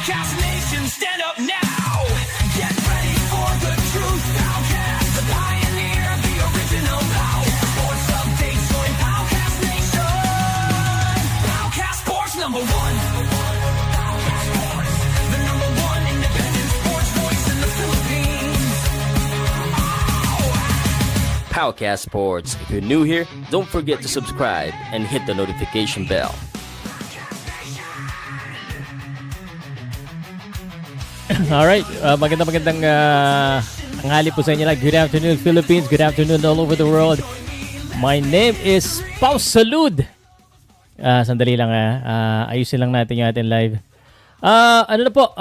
Powcast Nation, stand up now. Get ready for the truth. Powcast, the pioneer, the original Pow. Sports updates, join Powcast Nation. Powcast Sports #1. Powcast Sports, the #1 independent sports voice in the Philippines. Powcast Sports. If you're new here, don't forget to subscribe and hit the notification bell. Alright, magandang tanghali po sa inyo lang. Good afternoon Philippines, good afternoon all over the world. My name is Pow Salud. Sandali lang ayusin lang natin yung ating live. Ano na po,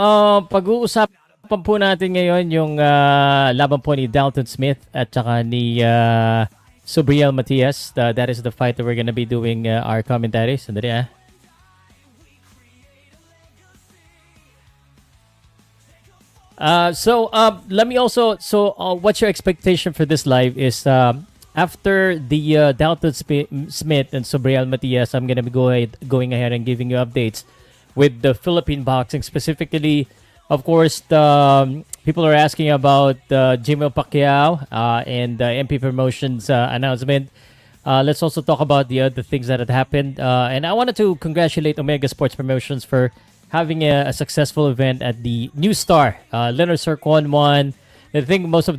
pag-uusapan po natin ngayon yung laban po ni Dalton Smith at saka ni Matias. That is the fight that we're gonna be doing our commentary. Sandali let me also, what's your expectation for this live is after the Dalton Smith and Matias, I'm going to be going ahead and giving you updates with the Philippine boxing. Specifically, of course, people are asking about Manny Pacquiao and MP Promotions announcement. Let's also talk about the other things that had happened. And I wanted to congratulate Omega Sports Promotions for having a successful event at the New Star. Leonard Sircon won. I think all of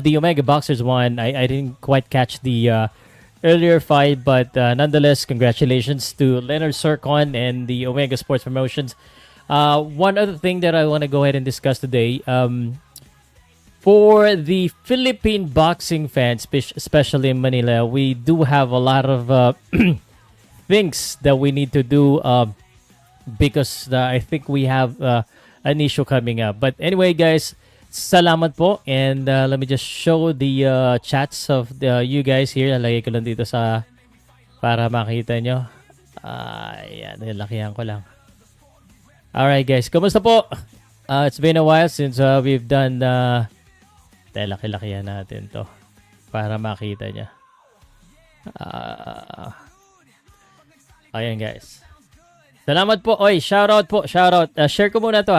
the Omega boxers won. I didn't quite catch the earlier fight, but nonetheless, congratulations to Leonard Sircon and the Omega Sports Promotions. One other thing that I want to go ahead and discuss today, for the Philippine boxing fans, especially in Manila, we do have a lot of things that we need to do because I think we have an issue coming up. But anyway, guys, salamat po. And let me just show the chats of you guys here. Nalagay ko lang dito para makita nyo. Ayan, nilakihan ko lang. Alright, guys. Kumusta po? It's been a while since we've done laki-lakihan natin to para makita nyo. Ayan, guys. Salamat po. Oy, shoutout po. Shoutout. Share ko muna to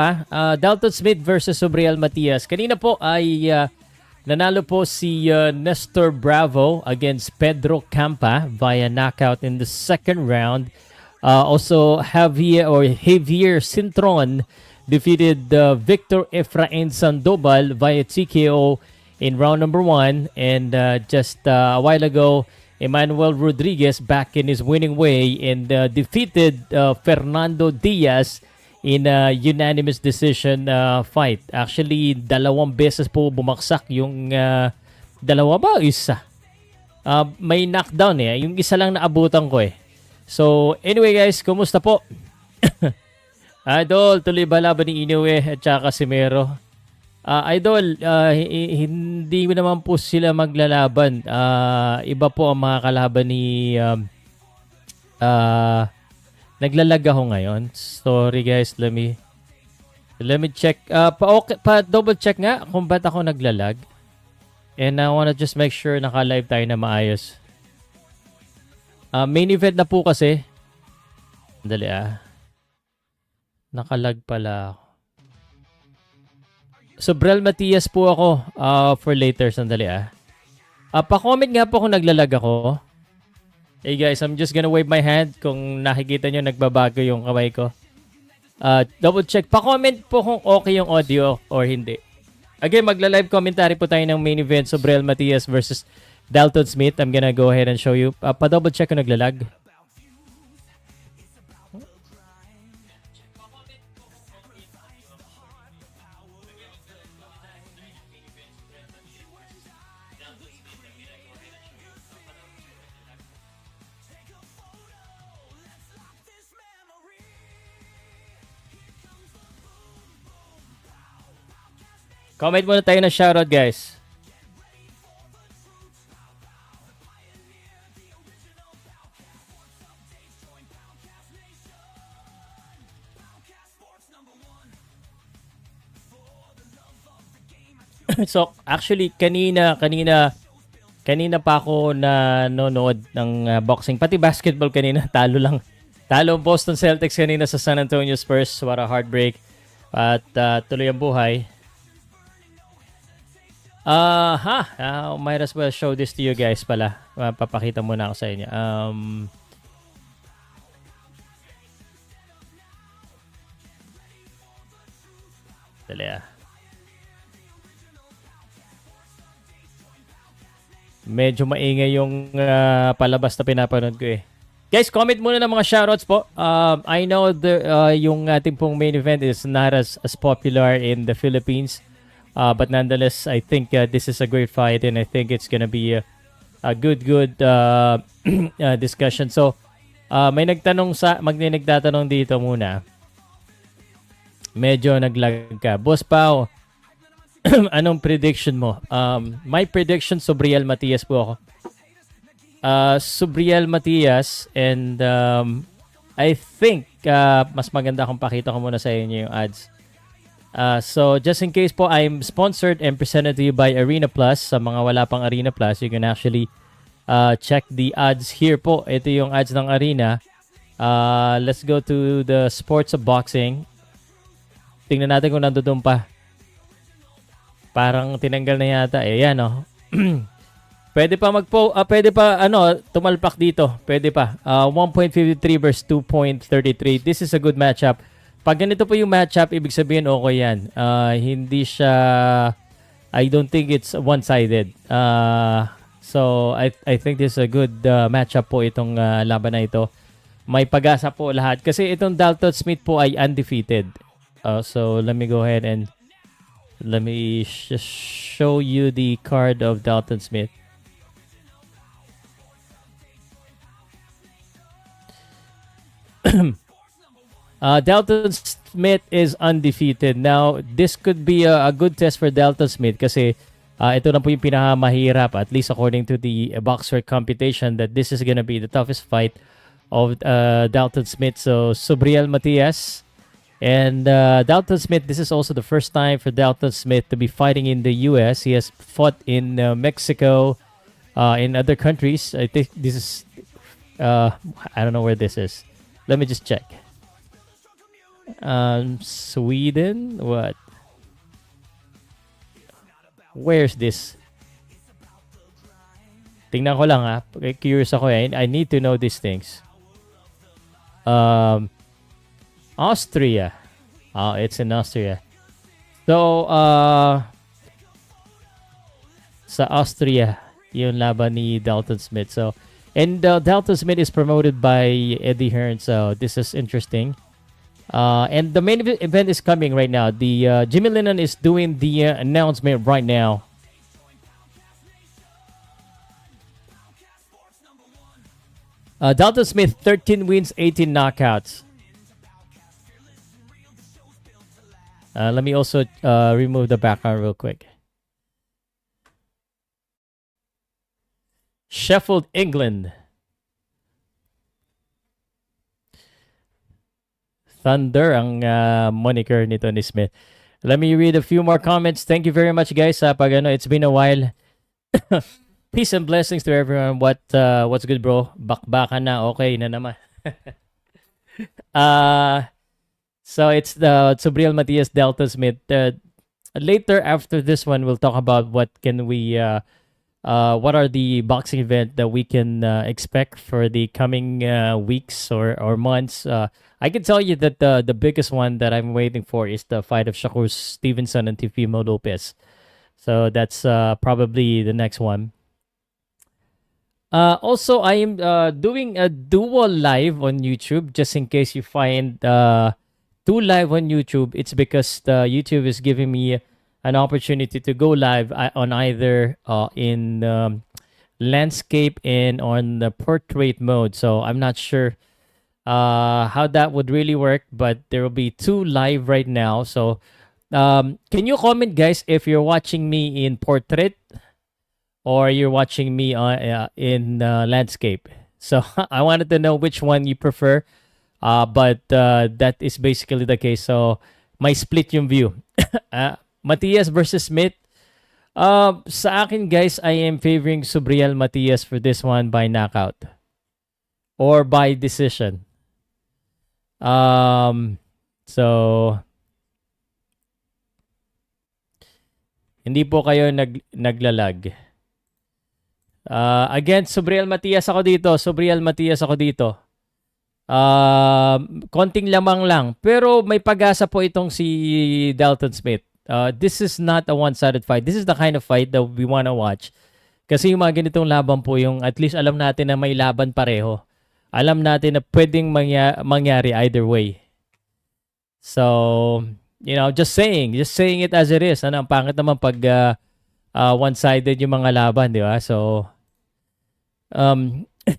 Dalton Smith versus Matias. Kanina po ay nanalo po si Nestor Bravo against Pedro Campa via knockout in the second round. Also, Javier Cintron defeated Victor Efrain Sandoval via TKO in round number 1. And just a while ago, Emmanuel Rodriguez back in his winning way and defeated Fernando Diaz in a unanimous decision fight. Actually, 2 beses po bumaksak yung dalawa ba o isa? May knockdown yung isa lang naabutan ko So, anyway guys, kumusta po? Idol, tuloy ba laban ni Inoue at saka si Mero? Idol, hindi naman po sila maglalaban. Iba po ang mga kalaban ni naglalag ako ngayon. Sorry guys, let me check. Pa-double check nga kung ba't ako naglalag. And I wanna just make sure naka-live tayo na maayos. Main event na po kasi. Dali nakalag pala ako. So, Matias po ako for later. Sandali pa-comment nga po kung naglalag ako. Hey guys, I'm just gonna wave my hand kung nakikita nyo nagbabago yung kamay ko. Double check. Pa-comment po kung okay yung audio or hindi. Again, magla-live commentary po tayo ng main event. So, Matias versus Dalton Smith. I'm gonna go ahead and show you. Pa-double check kung naglalag. Comment muna tayo ng shoutout, guys. So, actually, kanina pa ako nanonood ng boxing. Pati basketball kanina, talo Talo ang Boston Celtics kanina sa San Antonio Spurs. What a heartbreak. At tuloy ang buhay. Might as well show this to you guys pala. Papakita muna ako sa inyo. Dali Medyo maingay yung palabas na pinapanood ko eh. Guys, comment muna ng mga shoutouts po. I know yung ating pong main event is not as popular in the Philippines. But nonetheless, I think this is a great fight and I think it's gonna be a good discussion. So, may nagtatanong dito muna. Medyo naglag ka. Boss Pow, anong prediction mo? My prediction, Subriel Matias po ako. Subriel Matias and I think mas maganda kung pakita ko muna sa inyo yung ads. So just in case po, I'm sponsored and presented to you by Arena Plus. Sa mga wala pang Arena Plus, you can actually check the ads here po. Ito yung ads ng Arena. Let's go to the sports of boxing. Tingnan natin kung nandoon pa. Parang tinanggal na yata. Yan oh. Pwede pa tumalpak dito. Pwede pa. 1.53 versus 2.33. This is a good matchup. Pag ganito po yung matchup, ibig sabihin okay yan. Hindi siya, I don't think it's one-sided. So I think this is a good matchup po itong laban na ito. May pag-asa po lahat. Kasi itong Dalton Smith po ay undefeated. So let me go ahead and let me just show you the card of Dalton Smith. Dalton Smith is undefeated. Now, this could be a good test for Dalton Smith kasi ito na po yung pinakamahirap, at least according to the boxer computation, that this is gonna be the toughest fight of Dalton Smith. So, Subriel Matias and Dalton Smith, this is also the first time for Dalton Smith to be fighting in the US. He has fought in Mexico, in other countries. I think this is, I don't know where this is. Let me just check. Sweden? What? Where's this? Tingnan ko lang ha. Curious ako eh. I need to know these things. Austria. Oh, it's in Austria. So, sa Austria, yung laban ni Dalton Smith. So, and Dalton Smith is promoted by Eddie Hearn. So, this is interesting. And the main event is coming right now. The Jimmy Lennon is doing the announcement right now. Dalton Smith, 13 wins, 18 knockouts. Let me also remove the background real quick. Sheffield, England. Thunder ang moniker nito ni Smith. Let me read a few more comments. Thank you very much, guys. It's been a while. Peace and blessings to everyone. What's good, bro? Bakbakan na. Okay na naman. So it's the Subriel Matias, Dalton Smith. Later after this one, we'll talk about what are the boxing event that we can expect for the coming weeks or months. I can tell you that the biggest one that I'm waiting for is the fight of Shakur Stevenson and Teofimo Lopez. So that's probably the next one. Also, I am doing a dual live on YouTube, just in case you find two live on YouTube. It's because the YouTube is giving me an opportunity to go live on either in landscape and on the portrait mode. So I'm not sure how that would really work, but there will be two live right now. So can you comment, guys, if you're watching me in portrait or you're watching me in landscape? So I wanted to know which one you prefer, but that is basically the case. So may split yung view. Matias versus Smith. Sa akin, guys, I am favoring Subriel Matias for this one by knockout or by decision. So, hindi po kayo naglalag. Again, Sobriel Matias ako dito. Konting lamang lang. Pero may pag-asa po itong si Dalton Smith. This is not a one-sided fight. This is the kind of fight that we wanna watch. Kasi yung mga ganitong laban po, yung at least alam natin na may laban pareho. Alam natin na pwedeng mangyari either way. So, just saying it as it is. Ang pangit naman pag one-sided yung mga laban, di ba? So,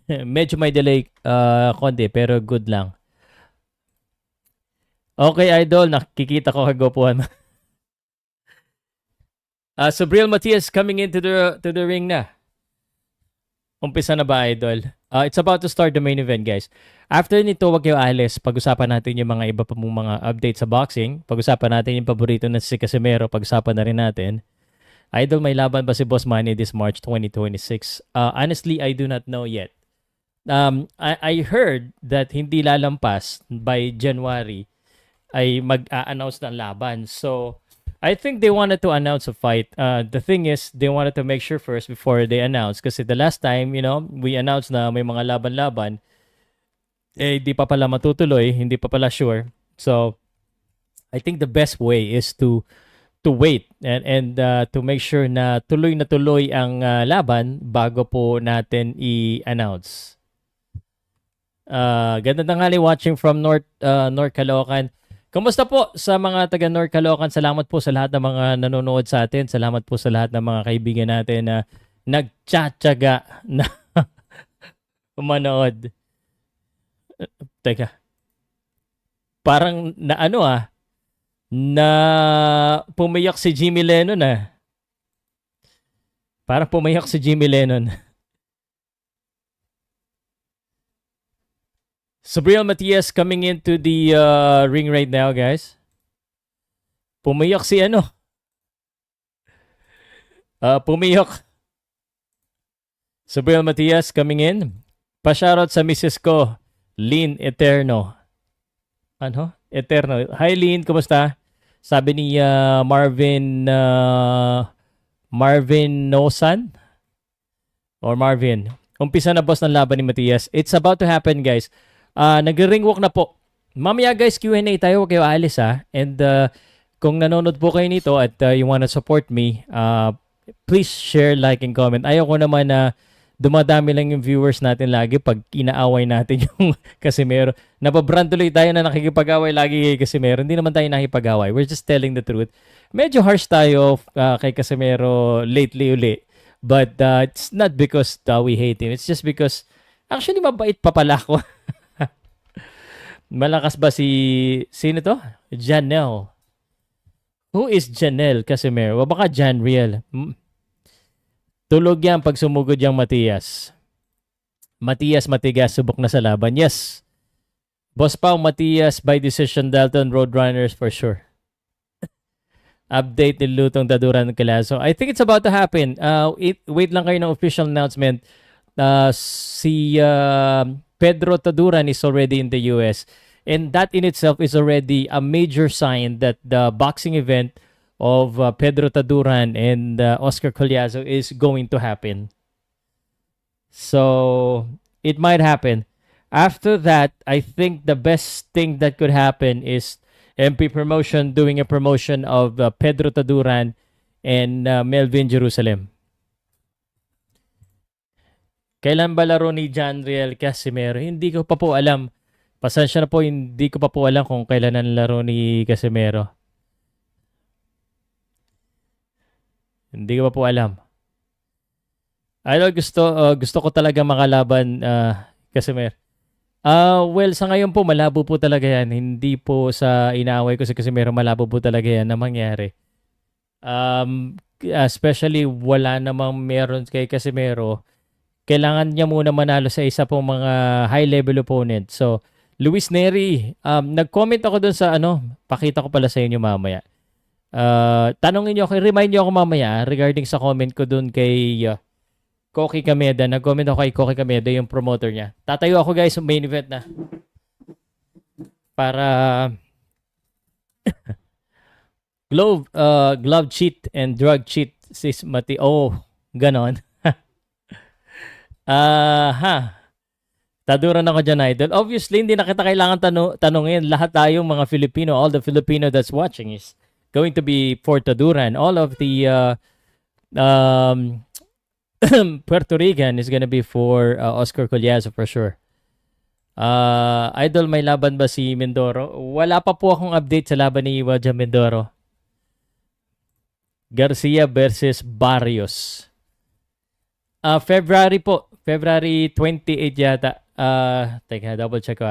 medyo may delay konti, pero good lang. Okay, Idol, nakikita ko kagopuhan mo. Sobriel Matias coming into the ring na. Umpisa na ba, Idol? It's about to start the main event, guys. After nito, wag kayo alis. Pag-usapan natin yung mga iba pa mong mga updates sa boxing. Pag-usapan natin yung paborito na si Casimero. Pag-usapan na rin natin. Idol, may laban ba si Boss Manny this March 2026? Honestly, I do not know yet. I heard that hindi lalampas by January ay mag-a-announce ng laban. So, I think they wanted to announce a fight. The thing is, they wanted to make sure first before they announce. Kasi the last time, we announced na may mga laban-laban, di pa pala matutuloy, hindi pa pala sure. So, I think the best way is to wait and to make sure na tuloy ang laban bago po natin i-announce. Ganda tanghali watching from North Caloocan. Kamusta po sa mga taga North Caloocan? Salamat po sa lahat ng mga nanonood sa atin. Salamat po sa lahat ng mga kaibigan natin na nagtsatsaga na umanood. Teka. Parang na pumayak si Jimmy Lennon Parang pumayak si Jimmy Lennon. Sobriel Matias coming into the ring right now, guys. Pumayak si pumayak. Sobriel Matias coming in. Pa-shoutout sa misis ko, Lynn Eterno. Eterno. Hi, Lynn. Kumusta? Sabi ni Marvin Nosan? Or Marvin. Umpisa na boss ng laban ni Matias. It's about to happen, guys. Nag-ring walk na po. Mamaya guys, Q&A tayo. Huwag kayo alis And kung nanonood po kayo nito at you wanna support me, please share, like, and comment. Ayaw ko naman na dumadami lang yung viewers natin lagi pag inaaway natin yung Casimero. Napabrand tuloy tayo na nakikipag-away lagi kay Casimero. Hindi naman tayo nakikipag-away. We're just telling the truth. Medyo harsh tayo kay Casimero lately uli. But it's not because we hate him. It's just because actually mabait pa pala ako. Malakas ba sino to? Janelle. Who is Janelle Casimero? O baka Janriel. Tulog yan pag sumugod yung Matias. Matias matigas, subok na sa laban. Yes. Boss Pow, Matias by decision, Dalton, Roadrunners for sure. Update ni Lutong Daduran Calazo. I think it's about to happen. Wait lang kayo ng official announcement. Si Pedro Taduran is already in the US. And that in itself is already a major sign that the boxing event of Pedro Taduran and Oscar Collazo is going to happen. So, it might happen. After that, I think the best thing that could happen is MP Promotion doing a promotion of Pedro Taduran and Melvin Jerusalem. Kailan ba laro ni Janriel Casimero? Hindi ko pa po alam. Pasensya na po, hindi ko pa po alam kung kailan ang laro ni Casimero. Hindi ko pa po alam. Gusto ko talaga makalaban Casimero. Well, sa ngayon po, malabo po talaga yan. Hindi po sa inaaway ko si Casimero, malabo po talaga yan na mangyari. Especially, wala namang meron kay Casimero. Kailangan niya muna manalo sa isa pong mga high-level opponent. So, Luis Neri, nag-comment ako dun sa pakita ko pala sa inyo mamaya. Tanongin niyo ako, remind niyo ako mamaya regarding sa comment ko dun kay Koki Kameda. Nag-comment ako kay Koki Kameda, yung promoter niya. Tatayo ako guys, main event na. para glove cheat and drug cheat si Mati. Oh, ganon. Taduran ako dyan, Idol. Obviously, hindi na kita kailangan tanungin. Lahat tayong mga Filipino, all the Filipino that's watching is going to be for Taduran. All of the Puerto Rican is gonna be for Oscar Collazo for sure. Idol, may laban ba si Mindoro? Wala pa po akong update sa laban ni Waja Mindoro. Garcia versus Barrios. February po. February 28 yata. Teka, double check ko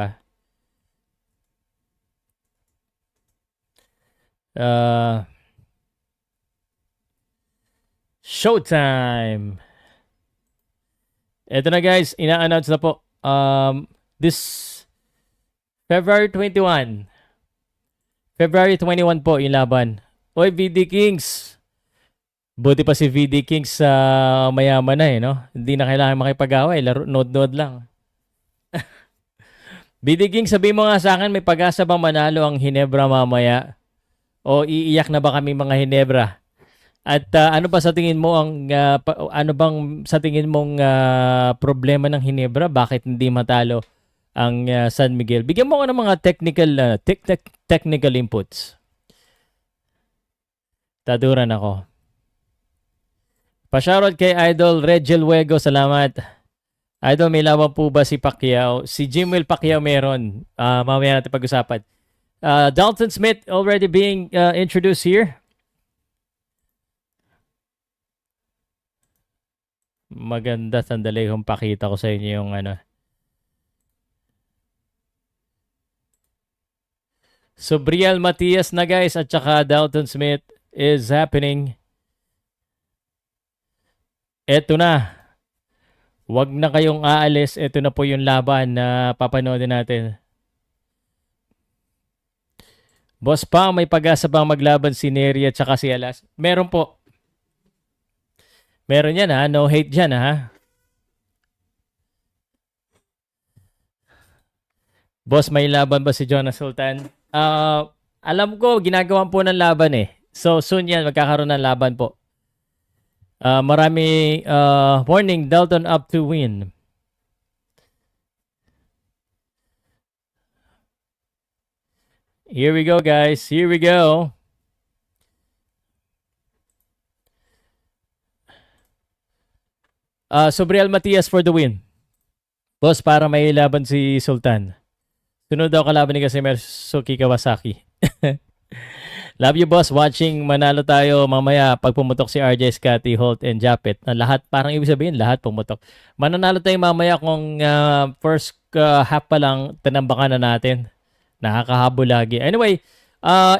Showtime! Ito na guys, ina-announce na po. This February 21. February 21 po yung laban. Oy, VD Kings! Buti pa si VD Kings sa mayaman na no? Hindi na kailangan makipag-away. Nod-nod lang. VD Kings, sabi mo nga sa akin, may pag-asa bang manalo ang Hinebra mamaya? O iiyak na ba kami mga Hinebra? At ano ba sa tingin mo ano bang sa tingin mong problema ng Hinebra? Bakit hindi matalo ang San Miguel? Bigyan mo ko ng mga technical inputs. Taduran ako. Pa-shoutout kay Idol Regel Wego, salamat. Idol, may laban po ba si Pacquiao? Si Jimwell Pacquiao meron. Mamaya natin pag-usapan. Dalton Smith already being introduced here. Maganda, sandali kung pakita ko sa inyo yung ano. Sobriel Matias na guys at saka Dalton Smith is happening. Eto na. Huwag na kayong aalis. Ito na po yung laban na papanoodin natin. Boss pa, may pag-asa bang maglaban si Neri at saka si Alas? Meron po. Meron yan ha. No hate dyan ha. Boss, may laban ba si Jonas Sultan? Alam ko, ginagawan po ng laban eh. So soon yan, magkakaroon ng laban po. Marami warning, Dalton up to win. Here we go, guys. Here we go. Sobriel Matias for the win. Boss, para may laban si Sultan. Sunod daw kalaban ni Casimir Suki Kawasaki. Love you, boss. Watching. Manalo tayo mamaya pag pumutok si RJ, Scotty, Holt, and Japet. Lahat, parang ibig sabihin, lahat pumutok. Mananalo tayo mamaya kung first half pa lang, tinambakan na natin. Nakakahabol lagi. Anyway,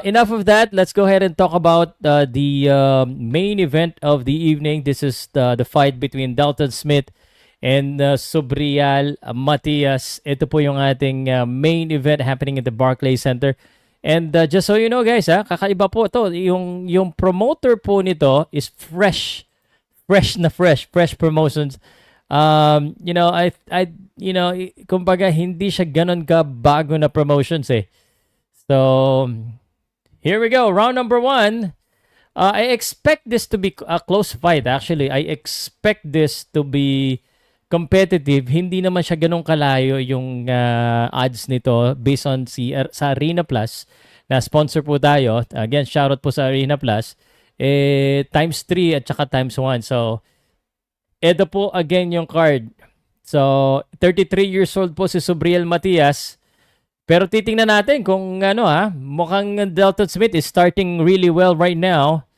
enough of that. Let's go ahead and talk about the main event of the evening. This is the fight between Dalton Smith and Sobriel Matias. Ito po yung ating main event happening at the Barclays Center. And just so you know guys, kakaiba po ito. Yung promoter po nito is fresh promotions. Kumbaga hindi siya ganun ka bago na promotions eh. So here we go, round number 1. I expect this to be a close fight. Actually, I expect this to be competitive. Hindi naman siya ganun kalayo yung odds nito based on sa Arena Plus na sponsor po tayo. Again, shoutout po sa Arena Plus. Times 3 at saka times 1. So, ito po again yung card. So, 33 years old po si Sobriel Matias. Pero titingnan natin kung mukhang Dalton Smith is starting really well right now.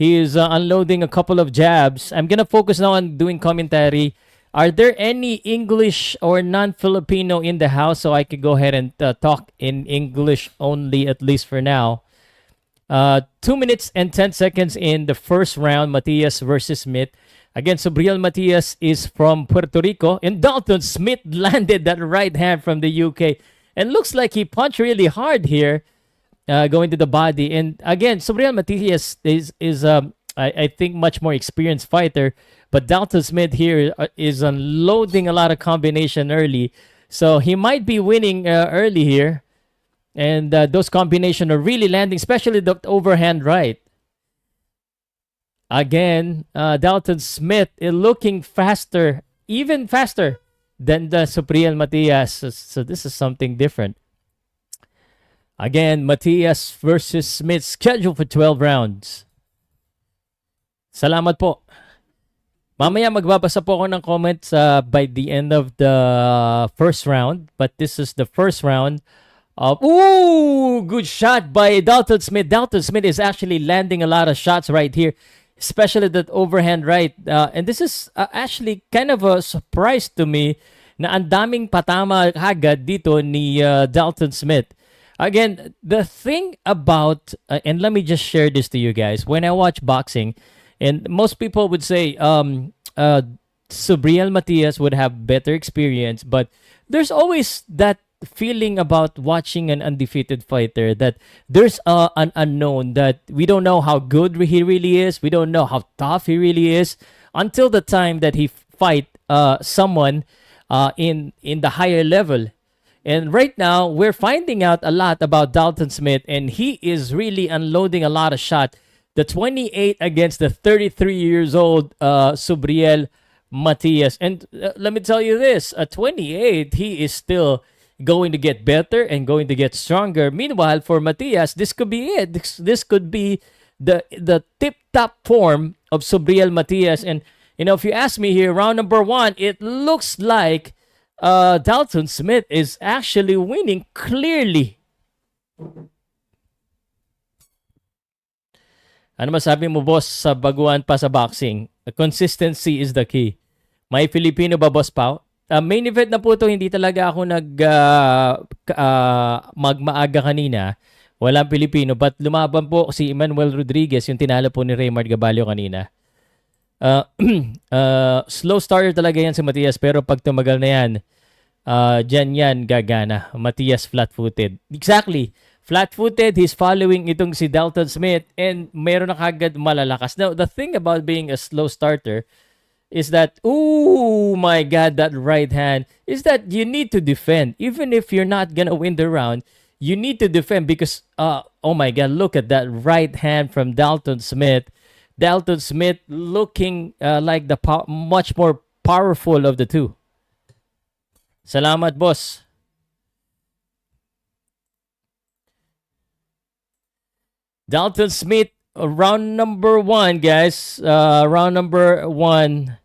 He is unloading a couple of jabs. I'm gonna focus now on doing commentary. Are there any English or non-Filipino in the house so I could go ahead and talk in English only, at least for now? 2 minutes and 10 seconds in the first round, Matias versus Smith. Again, Sobriel Matias is from Puerto Rico, and Dalton Smith landed that right hand from the UK. And looks like he punched really hard here, going to the body. And again, Sobriel Matias is I think, much more experienced fighter. But Dalton Smith here is unloading a lot of combination early. So he might be winning early here. And those combinations are really landing, especially the overhand right. Again, Dalton Smith is looking faster, even faster than the Subriel Matias. So this is something different. Again, Matias versus Smith, scheduled for 12 rounds. Salamat po. Mamaya magbabasa po ako ng comments by the end of the first round. But this is the first round of... Ooh! Good shot by Dalton Smith. Dalton Smith is actually landing a lot of shots right here, especially that overhand right. And this is actually kind of a surprise to me na ang daming patama agad dito ni Dalton Smith. Again, the thing about... and let me just share this to you guys. When I watch boxing... And most people would say Subriel Matias would have better experience, but there's always that feeling about watching an undefeated fighter that there's an unknown, that we don't know how good he really is, we don't know how tough he really is until the time that he fight someone in the higher level. And right now, we're finding out a lot about Dalton Smith, and he is really unloading a lot of shots. The 28 against the 33 years old Subriel Matias. And let me tell you this, at 28, he is still going to get better and going to get stronger. Meanwhile, for Matias, this could be it. This could be the tip-top form of Subriel Matias. And, you know, if you ask me here, round number 1, it looks like Dalton Smith is actually winning clearly. Ano masabi mo, boss, sa baguhan pa sa boxing? Consistency is the key. May Filipino ba, Boss Pow? Main event na po ito, hindi talaga ako magmaaga kanina. Walang Pilipino. But lumaban po si Emmanuel Rodriguez, yung tinalo po ni Raymond Gabalio kanina. Slow starter talaga yan si Matias, pero pag tumagal na yan, dyan yan gagana. Matias flat-footed. Exactly. Flat-footed, he's following itong si Dalton Smith, and meron na kagad malalakas. Now, the thing about being a slow starter is that, oh my God, that right hand, is that you need to defend. Even if you're not gonna win the round, you need to defend because, oh my God, look at that right hand from Dalton Smith. Dalton Smith looking like the much more powerful of the two. Salamat, boss. Dalton Smith, round number 1, guys. Round number 1.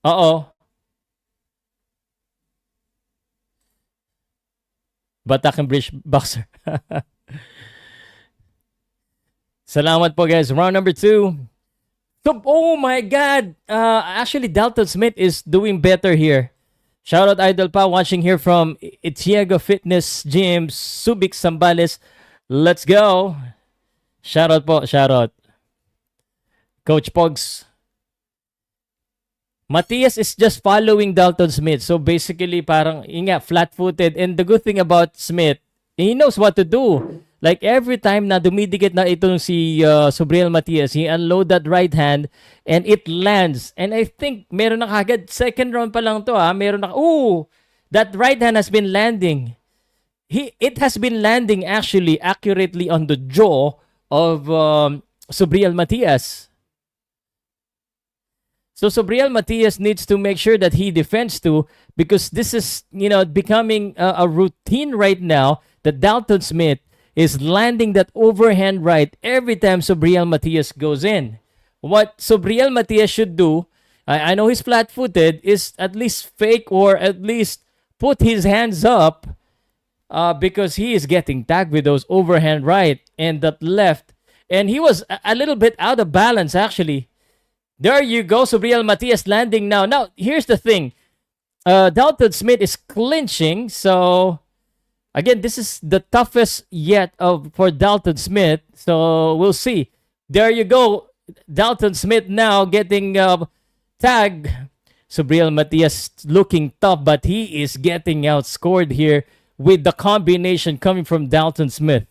Uh-oh. Batak and British boxer. Salamat po, guys. Round number 2. So, oh my God. Actually, Dalton Smith is doing better here. Shout out Idol Pa watching here from Itiago Fitness Gym, Subic, Zambales. Let's go. Shout out po, shout out. Coach Pogs. Matias is just following Dalton Smith. So basically parang flat-footed, and the good thing about Smith, he knows what to do. Like every time na dumidikit na itong si Subriel Matias, he unload that right hand and it lands. And I think meron na kagad, second round pa lang to meron na, that right hand has been landing. It has been landing actually accurately on the jaw of Subriel Matias. So Subriel Matias needs to make sure that he defends too, because this is, becoming a routine right now that Dalton Smith is landing that overhand right every time Subriel Matias goes in. What Subriel Matias should do, I know he's flat-footed, is at least fake or at least put his hands up, because he is getting tagged with those overhand right and that left. And he was a little bit out of balance, actually. There you go, Subriel Matias landing now. Now, here's the thing. Dalton Smith is clinching. So, again, this is the toughest yet for Dalton Smith. So, we'll see. There you go. Dalton Smith now getting tagged. Subriel Matias looking tough, but he is getting outscored here with the combination coming from Dalton Smith.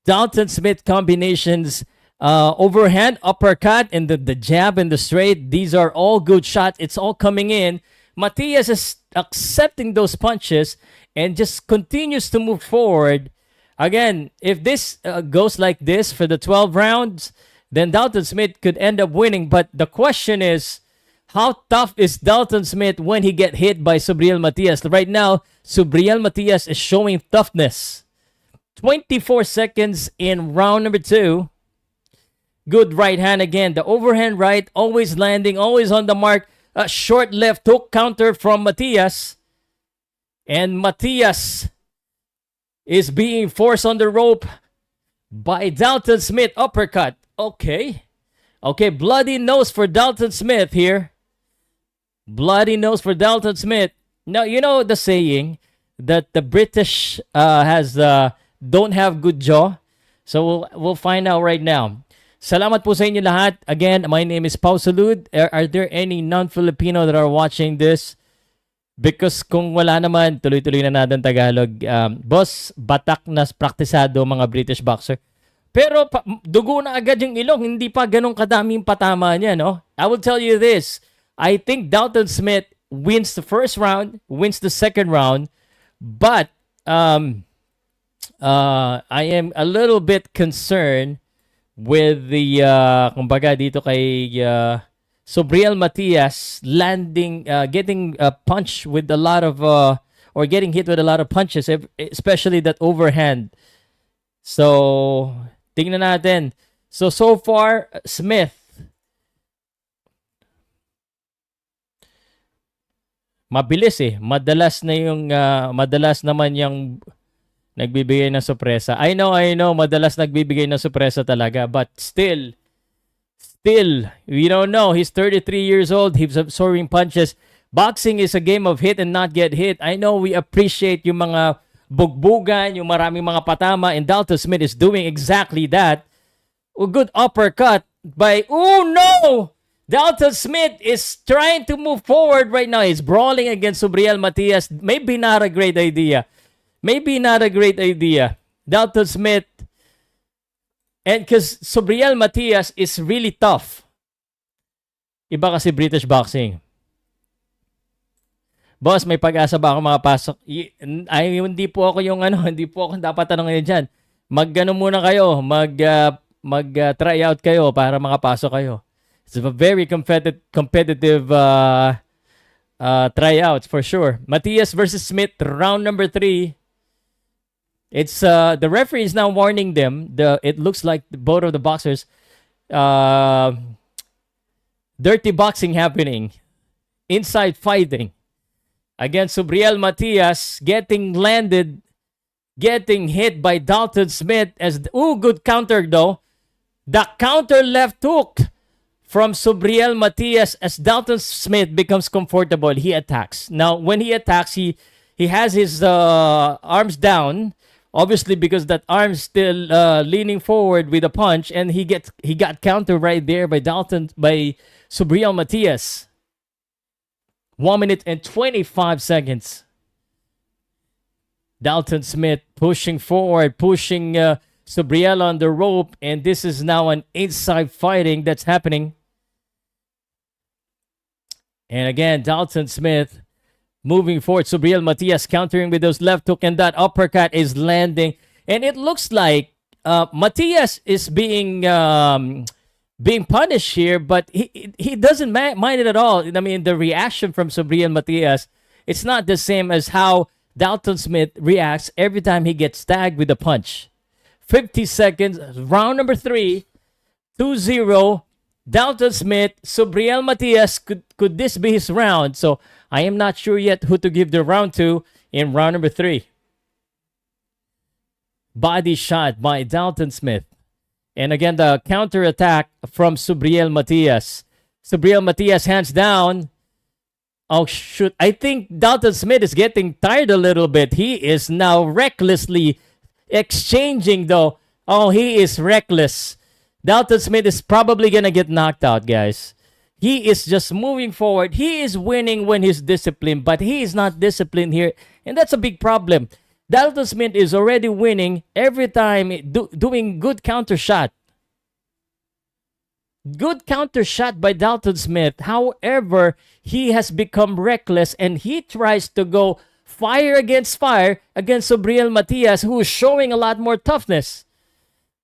Dalton Smith combinations, overhand, uppercut, and the jab and the straight. These are all good shots. It's all coming in. Matias is accepting those punches and just continues to move forward. Again, if this goes like this for the 12 rounds, then Dalton Smith could end up winning. But the question is, how tough is Dalton Smith when he get hit by Subriel Matias? Right now, Subriel Matias is showing toughness. 24 seconds in round number 2. Good right hand again. The overhand right, always landing, always on the mark. A short left hook counter from Matias. And Matias is being forced on the rope by Dalton Smith. Uppercut. Okay, bloody nose for Dalton Smith here. Bloody nose for Dalton Smith. Now, you know the saying that the British don't have good jaw. So we'll find out right now. Salamat po sa inyo lahat. Again, my name is Pow Salud. Are there any non-Filipino that are watching this? Because kung wala naman, tuloy-tuloy na natin Tagalog. Boss, batak na praktisado mga British boxer. Pero dugo na agad yung ilong. Hindi pa ganun kadaming patama niya, no? I will tell you this. I think Dalton Smith wins the first round, wins the second round. But I am a little bit concerned with the kumbaga dito kay Subriel Matias landing, getting punched with a lot of or getting hit with a lot of punches, especially that overhand. So tingnan natin. So far, Smith mabilis madalas naman yung nagbibigay ng sorpresa. I know, madalas nagbibigay ng sorpresa talaga. But still, we don't know. He's 33 years old. He's absorbing punches. Boxing is a game of hit and not get hit. I know we appreciate yung mga bugbugan, yung maraming mga patama, and Dalton Smith is doing exactly that. A good uppercut by, oh no! Dalton Smith is trying to move forward right now. He's brawling against Subriel Matias. Maybe not a great idea. Dalton Smith, and because Subriel Matias is really tough. Iba kasi British boxing. Boss, may pag-asa ba ako makapasok? Hindi po ako hindi po ako dapat tanongin dyan. Mag-ano muna kayo, mag-try out kayo para makapasok kayo. It's a very competitive tryouts for sure. Matias versus Smith, round number 3. It's the referee is now warning them. It looks like both of the boxers, dirty boxing happening, inside fighting against Subriel Matias, getting hit by Dalton Smith. Good counter though. The counter left hook from Subriel Matias as Dalton Smith becomes comfortable. He attacks. Now, when he attacks, he has his arms down. Obviously, because that arm's still leaning forward with a punch, and he got countered right there by Subriel Matias. 1 minute and 25 seconds. Dalton Smith pushing forward, pushing Subriel on the rope, and this is now an inside fighting that's happening. And again, Dalton Smith moving forward. Subriel Matias countering with those left hook, and that uppercut is landing. And it looks like Matias is being punished here, but he doesn't mind it at all. I mean, the reaction from Subriel Matias, it's not the same as how Dalton Smith reacts every time he gets tagged with a punch. 50 seconds, round number 3, 2-0. Dalton Smith, Subriel Matias, could this be his round? So I am not sure yet who to give the round to in round number 3. Body shot by Dalton Smith. And again, the counter attack from Subriel Matias. Subriel Matias hands down. Oh, shoot. I think Dalton Smith is getting tired a little bit. He is now recklessly exchanging, though. Oh, he is reckless. Dalton Smith is probably going to get knocked out, guys. He is just moving forward. He is winning when he's disciplined, but he is not disciplined here. And that's a big problem. Dalton Smith is already winning every time doing good counter shot. Good counter shot by Dalton Smith. However, he has become reckless and he tries to go fire against Sobriel Matias, who is showing a lot more toughness.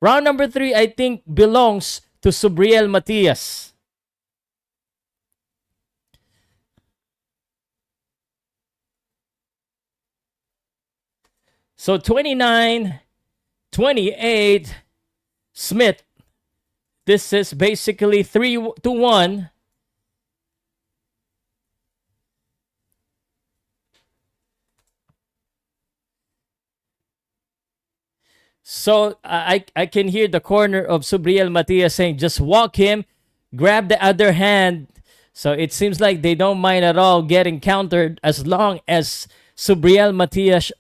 Round number 3, I think, belongs to Sobriel Matias. So 29-28, Smith. This is basically 3-1. So I can hear the corner of Sobriel Matias saying, just walk him, grab the other hand. So it seems like they don't mind at all getting countered as long as Sobriel Matias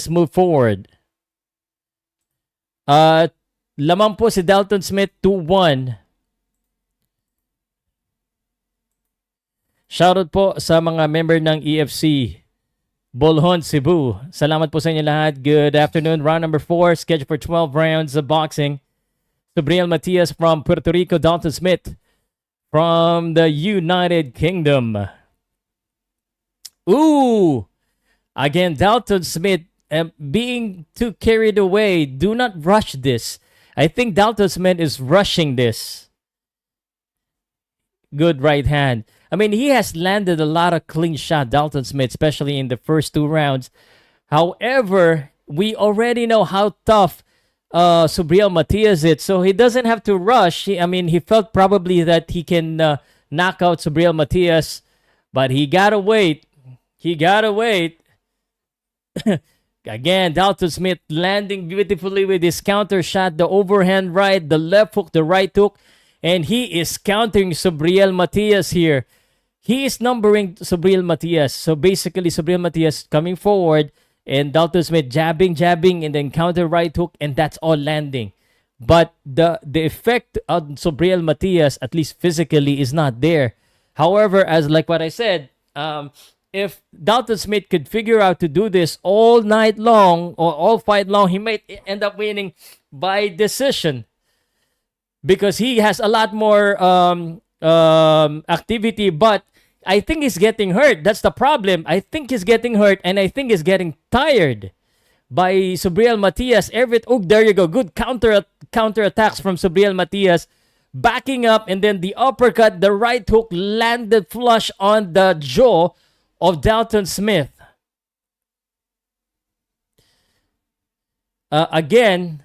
move forward. Lamang po si Dalton Smith 2-1. Shoutout po sa mga member ng EFC Bolhon, Cebu. Salamat po sa inyo lahat. Good afternoon. Round number 4, scheduled for 12 rounds of boxing. Sobriel Matias from Puerto Rico, Dalton Smith from the United Kingdom. Ooh! Again, Dalton Smith being too carried away. Do not rush this. I think Dalton Smith is rushing this. Good right hand. I mean, he has landed a lot of clean shot, Dalton Smith, especially in the first 2 rounds. However, we already know how tough Sobriel Matias is, so he doesn't have to rush. He felt probably that he can knock out Sobriel Matias, but he gotta wait. He gotta wait. Again, Dalton Smith landing beautifully with his counter shot, the overhand right, the left hook, the right hook, and he is countering Sobriel Matias here. He is numbering Sobriel Matias. So basically, Sobriel Matias coming forward and Dalton Smith jabbing, and then counter right hook, and that's all landing. But the effect on Sobriel Matias, at least physically, is not there. However, as like what I said, if Dalton Smith could figure out to do this all night long or all fight long, he might end up winning by decision because he has a lot more activity, but I think he's getting hurt. That's the problem. I think he's getting hurt, and I think he's getting tired by Sobriel Matias. There you go. Good counter attacks from Sobriel Matias. Backing up, and then the uppercut, the right hook landed flush on the jaw of Dalton Smith. Again,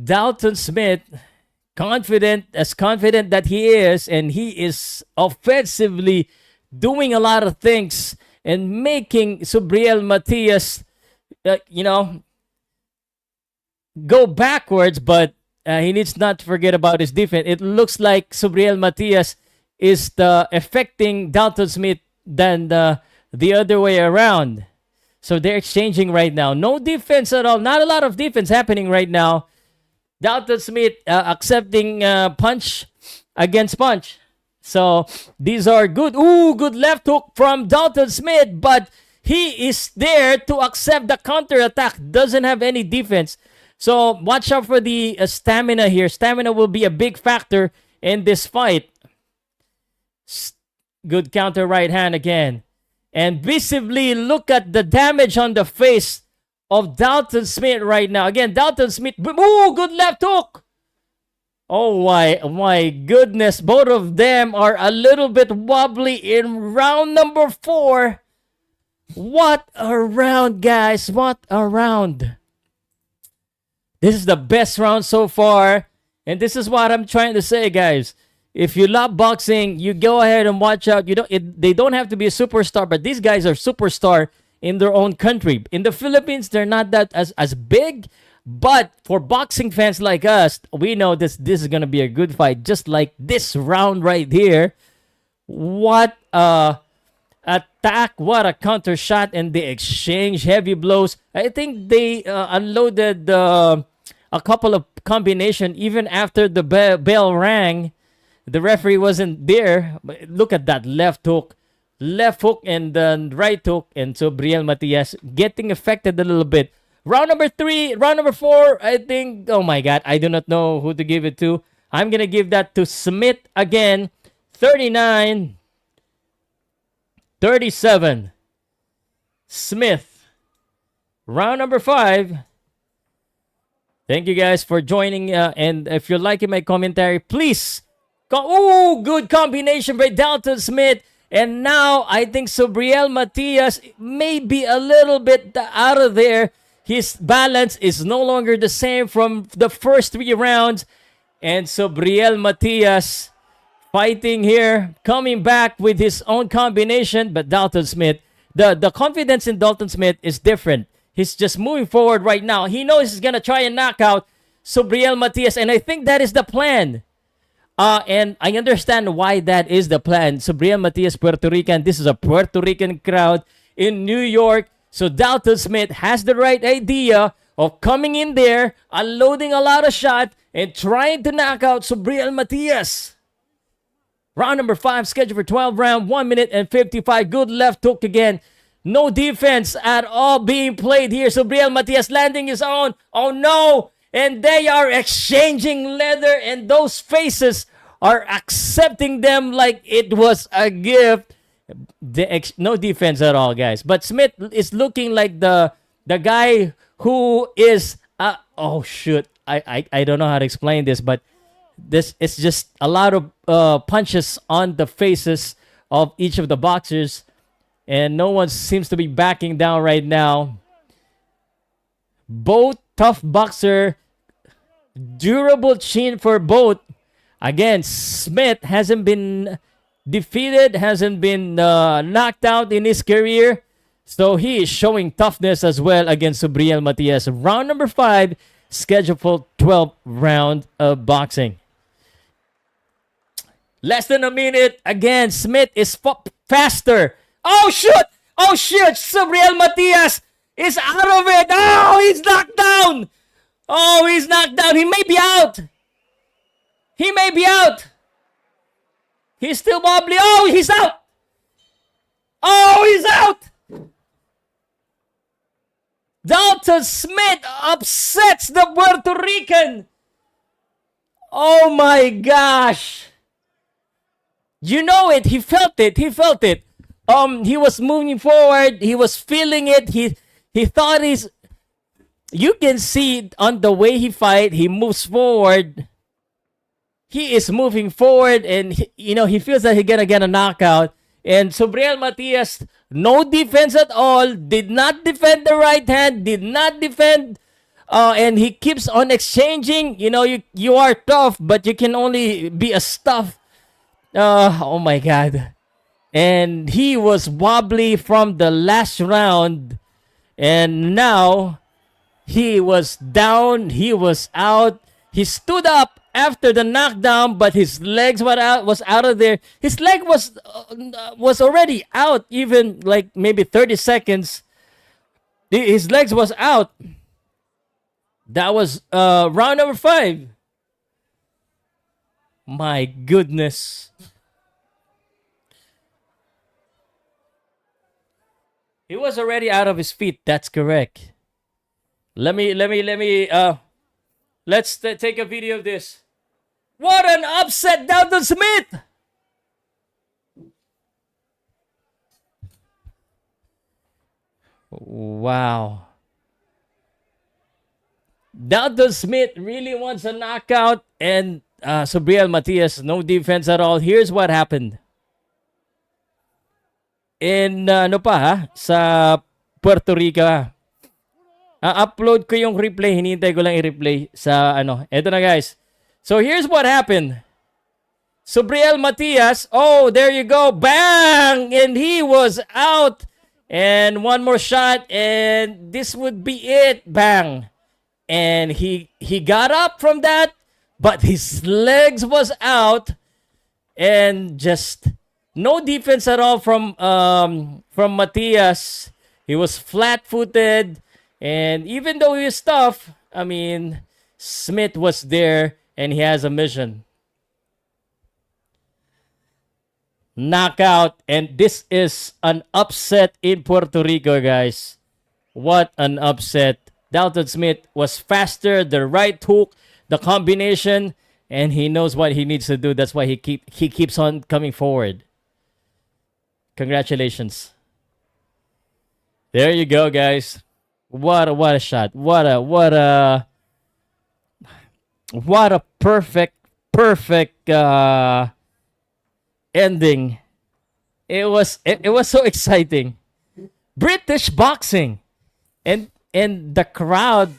Dalton Smith, confident that he is, and he is offensively doing a lot of things and making Sobriel Matias, go backwards, but he needs not to forget about his defense. It looks like Sobriel Matias is affecting Dalton Smith than the other way around. So they're exchanging right now. No defense at all. Not a lot of defense happening right now. Dalton Smith accepting punch against punch. So these are good. Ooh, good left hook from Dalton Smith, but he is there to accept the counter attack. Doesn't have any defense. So watch out for the stamina here. Stamina will be a big factor in this fight. Good counter right hand again. And visibly look at the damage on the face of Dalton Smith right now. Again, Dalton Smith. Ooh, good left hook. Oh my goodness. Both of them are a little bit wobbly in round number 4. What a round, guys. What a round. This is the best round so far. And this is what I'm trying to say, guys. If you love boxing, you go ahead and watch out. They don't have to be a superstar, but these guys are superstar in their own country. In the Philippines, they're not that as big, but for boxing fans like us, we know this is going to be a good fight, just like this round right here. What a attack, what a counter shot, and they exchange heavy blows. I think they unloaded a couple of combination even after the bell rang. The referee wasn't there. But look at that left hook and then right hook, and Sobriel Matias getting affected a little bit. Round number 4, I think, oh my God, I do not know who to give it to. I'm going to give that to Smith again. 39-37. Smith. Round number 5. Thank you guys for joining. And if you're liking my commentary, please. Good combination by Dalton Smith. And now I think Subriel Matias may be a little bit out of there. His balance is no longer the same from the first 3 rounds. And Subriel Matias fighting here, coming back with his own combination. But Dalton Smith, the confidence in Dalton Smith is different. He's just moving forward right now. He knows he's going to try and knock out Subriel Matias. And I think that is the plan. And I understand why that is the plan. Subriel Matias, Puerto Rican. This is a Puerto Rican crowd in New York. So Dalton Smith has the right idea of coming in there, unloading a lot of shots, and trying to knock out Subriel Matias. Round number 5, scheduled for 12 rounds, 1 minute and 55. Good left hook again. No defense at all being played here. Subriel Matias landing his own. Oh no! And they are exchanging leather, and those faces are accepting them like it was a gift. No defense at all, guys. But Smith is looking like the guy who is... oh, shoot. I don't know how to explain this, but this is just a lot of punches on the faces of each of the boxers. And no one seems to be backing down right now. Both tough boxer. Durable chin for both. Again, Smith hasn't been defeated, hasn't been knocked out in his career. So he is showing toughness as well against Subriel Matias. Round number 5, scheduled for 12 round of boxing. Less than a minute. Again, Smith is faster. Oh, shoot! Oh, shit! Subriel Matias is out of it. Oh, he's knocked down. Oh, he's knocked down. He may be out. He may be out. He's still wobbly. Oh, he's out. Oh, he's out. Dalton Smith upsets the Puerto Rican. Oh, my gosh. You know it. He felt it. He felt it. He was moving forward. He was feeling it. He thought he's... You can see on the way he fight, he moves forward. He is moving forward, and he feels that he's gonna get a knockout. And Subriel Matias, no defense at all, did not defend the right hand, did not defend, and he keeps on exchanging. You are tough, but you can only be a stuff. Oh my God. And he was wobbly from the last round, and now he was down, he was out. He stood up after the knockdown, but his legs was out of there. His leg was already out, even like maybe 30 seconds. His legs was out. That was round number 5. My goodness. He was already out of his feet. That's correct. Let's take a video of this. What an upset, Dalton Smith! Wow. Dalton Smith really wants a knockout, and Subriel Matias, no defense at all. Here's what happened. In sa Puerto Rico. Upload ko yung replay, hinihintay ko lang i-replay sa Eto na, guys. So here's what happened. Subriel Matias, oh, there you go. Bang! And he was out. And one more shot, and this would be it. Bang! And he got up from that, but his legs was out, and just no defense at all from Matias. He was flat-footed, and even though he was tough, I mean, Smith was there, and he has a mission. Knockout, and this is an upset in Puerto Rico, guys. What an upset. Dalton Smith was faster, the right hook, the combination, and he knows what he needs to do. That's why he keeps on coming forward. Congratulations. There you go, guys. What a shot. What a perfect ending. It was so exciting. British boxing. And the crowd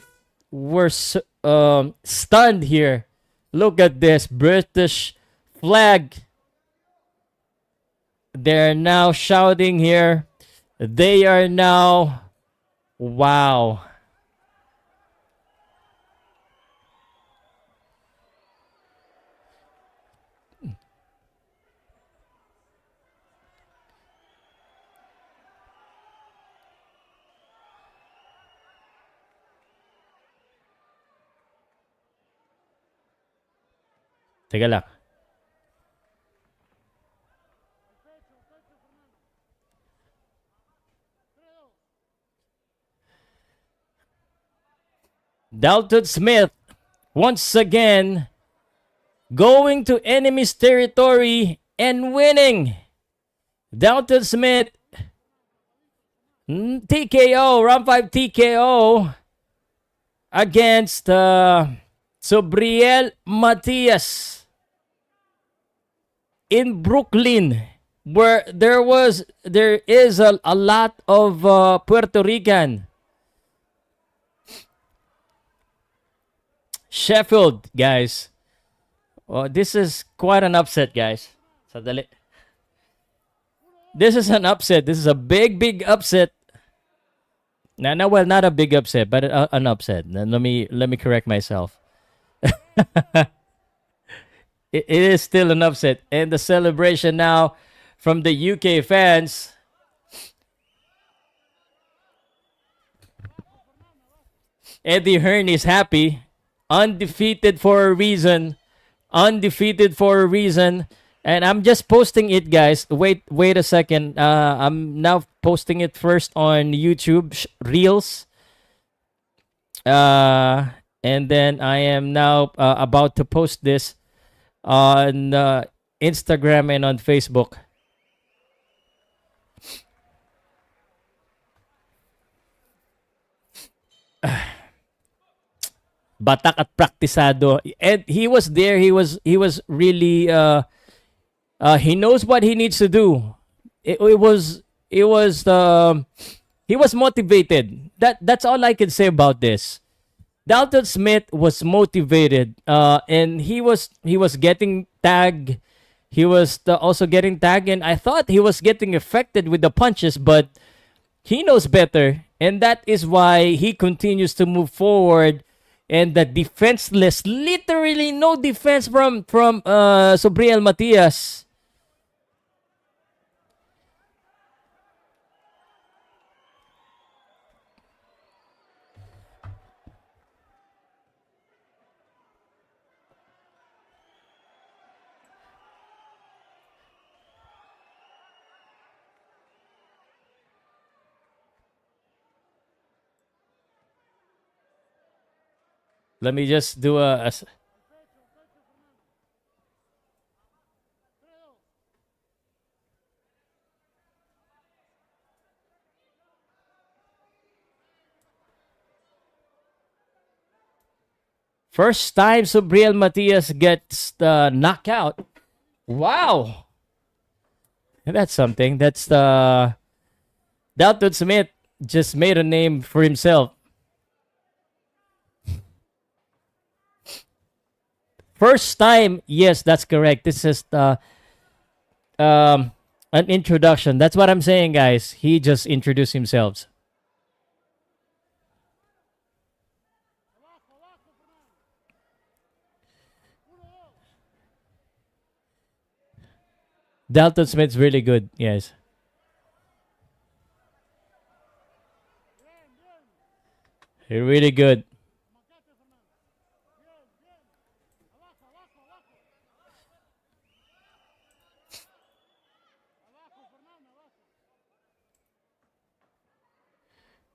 were stunned here. Look at this British flag. They're now shouting here. They are now, wow. Teka lang. Dalton Smith once again going to enemy's territory and winning. Dalton Smith TKO, round 5 TKO against Sobriel Matias in Brooklyn, where there is a lot of Puerto Rican. Sheffield, guys. Oh, this is quite an upset, guys. Sadali. This is an upset. This is a big upset. Well, not a big upset, but an upset. Let me correct myself. It is still an upset, and the celebration now from the UK fans. Eddie Hearn is happy. Undefeated for a reason. Undefeated for a reason. And I'm just posting it, guys. Wait a second. I'm now posting it first on YouTube Reels. And then I am now about to post this on Instagram and on Facebook. Batak at praktisado, and he was there. He was really he knows what he needs to do. He was motivated. That's all I can say about this. Dalton Smith was motivated, and he was getting tagged. He was also getting tagged, and I thought he was getting affected with the punches, but he knows better, and that is why he continues to move forward. And the defenseless, literally no defense from Sobriel Matias. Let me just do a first time Sobriel Matias gets the knockout. Wow. That's something. That's the Dalton Smith just made a name for himself. First time, yes, that's correct. This is an introduction. That's what I'm saying, guys. He just introduced himself. Dalton Smith's really good, yes. He's really good.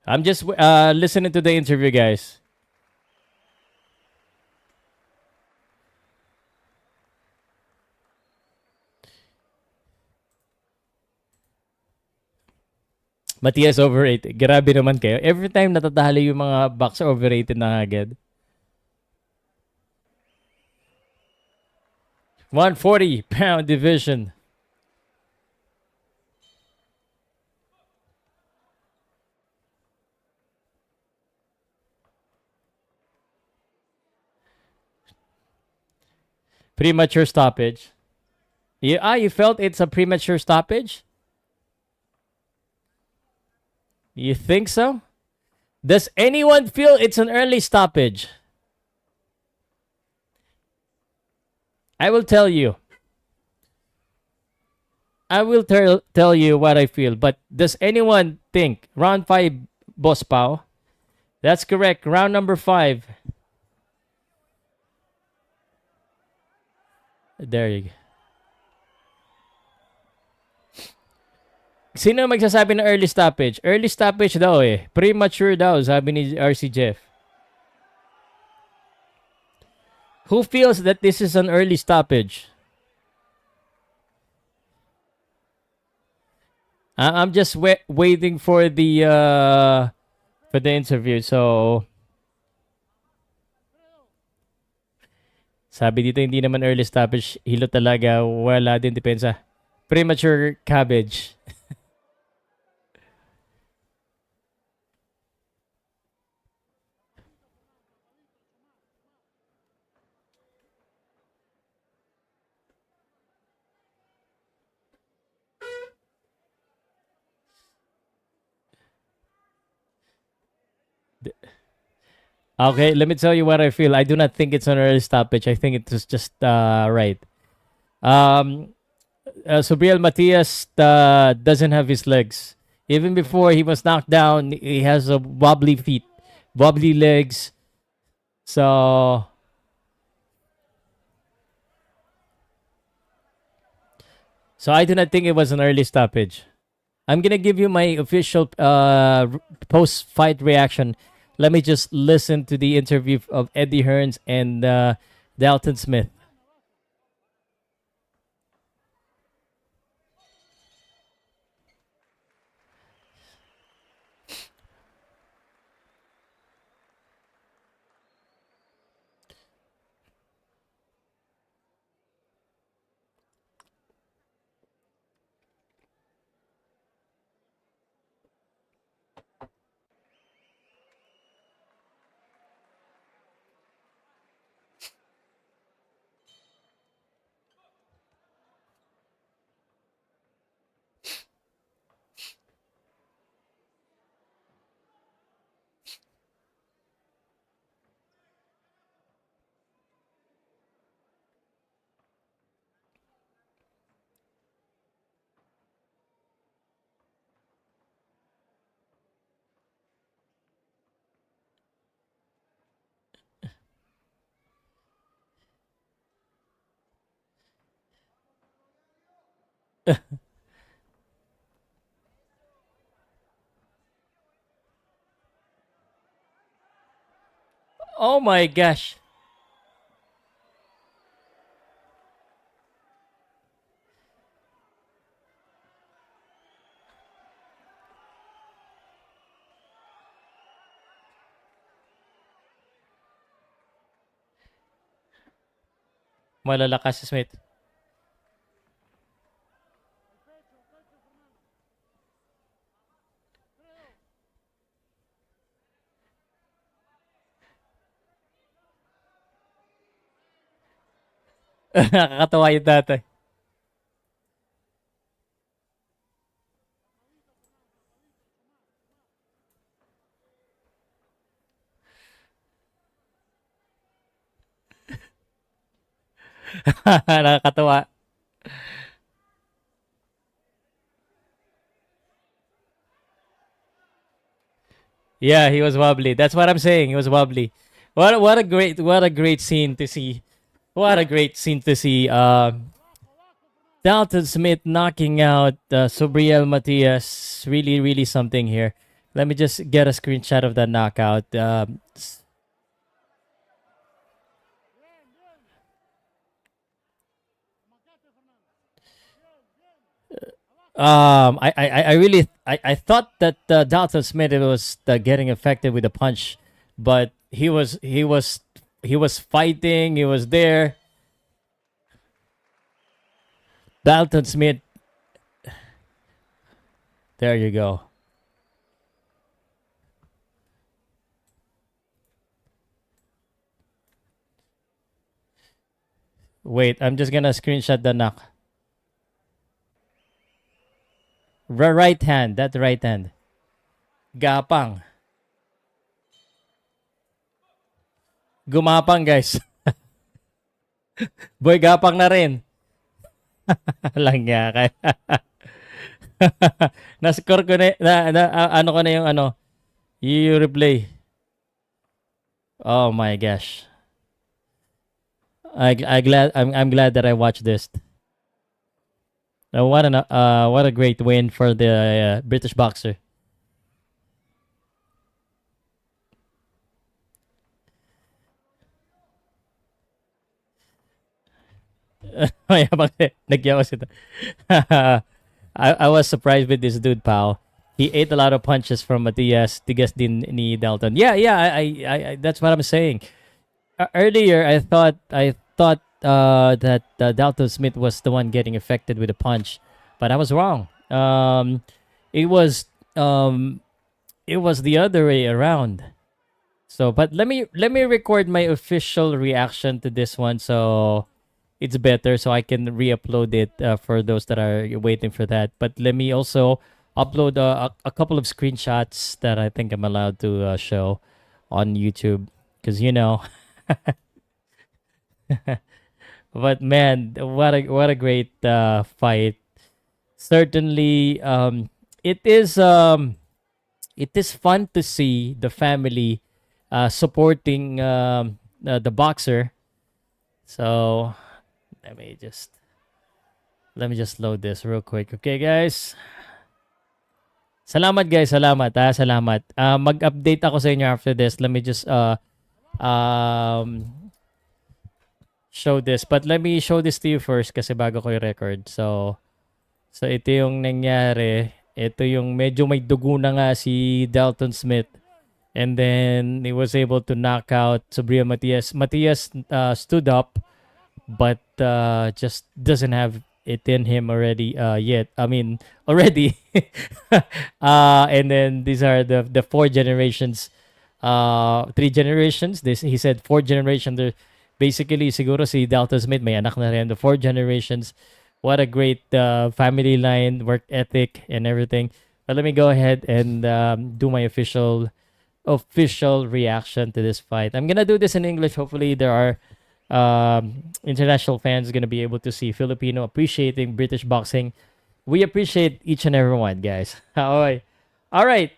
I'm just listening to the interview, guys. Matias overrated. Grabe naman kayo. Every time natatalo yung mga boxer, overrated na agad. 140-pound division. Premature stoppage. You felt it's a premature stoppage? You think so? Does anyone feel it's an early stoppage? I will tell you. I will tell you what I feel. But does anyone think round 5, Boss Pow? That's correct. Round number 5. There you go. Sino magsasabi ng early stoppage? Early stoppage daw eh. Premature daw, sabi ni RC Jeff. Who feels that this is an early stoppage? I'm just waiting for the interview. So sabi dito hindi naman early stoppage, hilo talaga, wala din depensa. Premature cabbage. Okay, let me tell you what I feel. I do not think it's an early stoppage. I think it was just right. Subriel Matias doesn't have his legs. Even before he was knocked down, he has a wobbly feet, wobbly legs. So I do not think it was an early stoppage. I'm gonna give you my official post-fight reaction. Let me just listen to the interview of Eddie Hearns and Dalton Smith. Oh my gosh. Malalakas si Smith. Nakakatawa yung dati. Nakakatawa. Yeah, he was wobbly. That's what I'm saying. He was wobbly. What a great scene to see. What a great scene to see. Dalton Smith knocking out Subriel Matias. Really, really something here. Let me just get a screenshot of that knockout. I really I thought that Dalton Smith was getting affected with the punch, but he was fighting. He was there. Dalton Smith. There you go. Wait, I'm just gonna screenshot the knock. Right hand, that right hand. Gapang. Gumapang, guys. Boy, gapang na rin. Lang niya. Na-score ko ano ko na yung yung replay. Oh my gosh. I'm glad that I watched this. What a great win for the British boxer. Mayabang nagyawas ito. I was surprised with this dude, pal. He ate a lot of punches from Matias. Tigas din ni Dalton. Yeah, I that's what I'm saying. Earlier, I thought that Dalton Smith was the one getting affected with a punch, but I was wrong. It was it was the other way around. So, but let me record my official reaction to this one, so it's better, so I can re-upload it for those that are waiting for that. But let me also upload a couple of screenshots that I think I'm allowed to show on YouTube, because But man, what a great fight. Certainly, it is fun to see the family supporting the boxer. So let me just load this real quick. Okay, guys. Salamat, guys. Salamat. Mag-update ako sa inyo after this. Let me just um show this. But let me show this to you first kasi bago ko i-record. So ito yung nangyari. Ito yung medyo may dugo na nga si Dalton Smith. And then he was able to knock out Subriel Matias. Matias stood up, but just doesn't have it in him already yet. I mean, already. And then these are the four generations. Three generations. He said four generations. Basically, siguro si Dalton Smith may anak na rin. The four generations. What a great family line, work ethic, and everything. But let me go ahead and do my official reaction to this fight. I'm gonna do this in English. Hopefully, there are international fans gonna be able to see Filipino appreciating British boxing. We appreciate each and every one, guys. All right.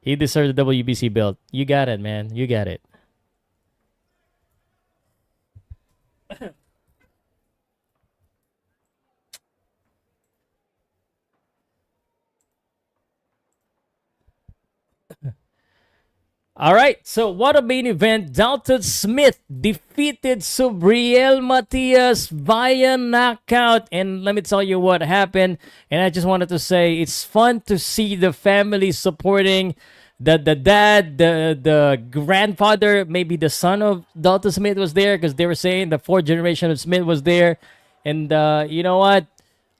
He deserves the WBC belt. You got it, man. You got it. All right, so what a main event. Dalton Smith defeated Subriel Matias via knockout. And let me tell you what happened. And I just wanted to say it's fun to see the family supporting the dad, the grandfather, maybe the son of Dalton Smith was there, because they were saying the fourth generation of Smith was there. And you know what?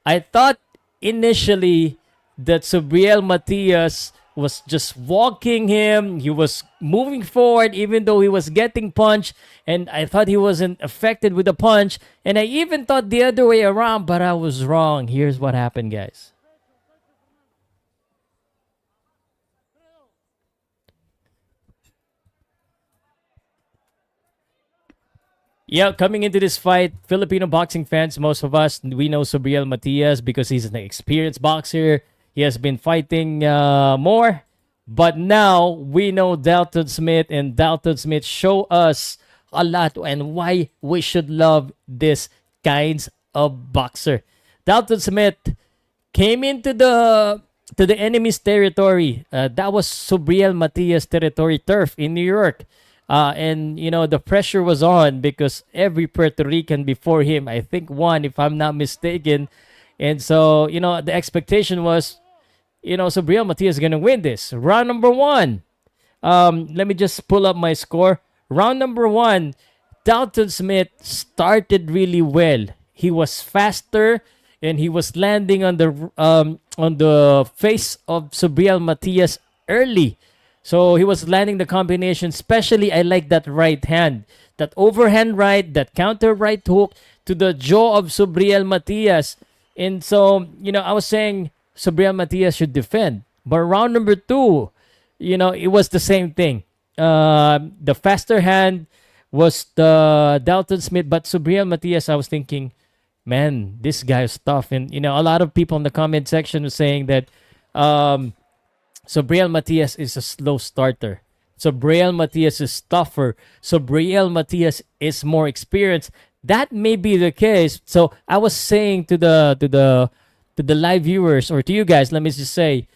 I thought initially that Subriel Matias was just walking him. He was moving forward even though he was getting punched. And I thought he wasn't affected with the punch. And I even thought the other way around, but I was wrong. Here's what happened, guys. Yeah, coming into this fight, Filipino boxing fans, most of us, we know Subriel Matias because he's an experienced boxer. He has been fighting more. But now we know Dalton Smith, and Dalton Smith show us a lot and why we should love this kinds of boxer. Dalton Smith came into the enemy's territory. That was Subriel Matias territory, turf in New York. And the pressure was on because every Puerto Rican before him, I think, won, if I'm not mistaken. And so, the expectation was, Sabriel Matias is gonna win this. Round number one. Let me just pull up my score. Round number one, Dalton Smith started really well. He was faster and he was landing on the face of Sabriel Matias early. So he was landing the combination. Especially, I like that right hand, that overhand right, that counter right hook to the jaw of Sabriel Matias. And so, I was saying Sabriel Matias should defend. But round number two, it was the same thing. The faster hand was the Dalton Smith, but Sabriel Matias, I was thinking, man, this guy is tough. And, a lot of people in the comment section were saying that Sabriel Matias is a slow starter. Sabriel Matias is tougher. Sabriel Matias is more experienced. That may be the case. So I was saying to the live viewers, or to you guys, let me just say,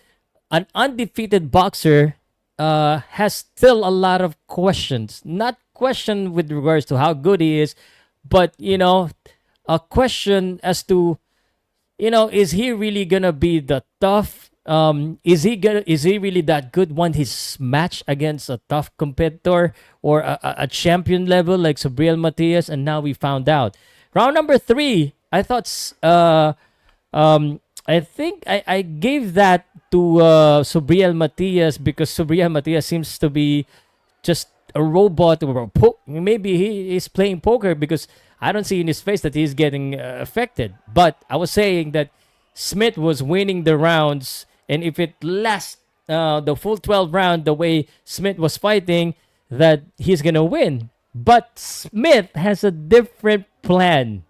an undefeated boxer has still a lot of questions. Not question with regards to how good he is, but a question as to is he really gonna be the tough? Is he really that good when he's matched against a tough competitor or a champion level like Sabriel Matias? And now we found out. Round number three, I thought I think I gave that to Sabriel Matias because Sabriel Matias seems to be just a robot, or maybe he is playing poker because I don't see in his face that he's getting affected. But I was saying that Smith was winning the rounds, and if it lasts the full 12 round the way Smith was fighting, that he's gonna win. But Smith has a different plan.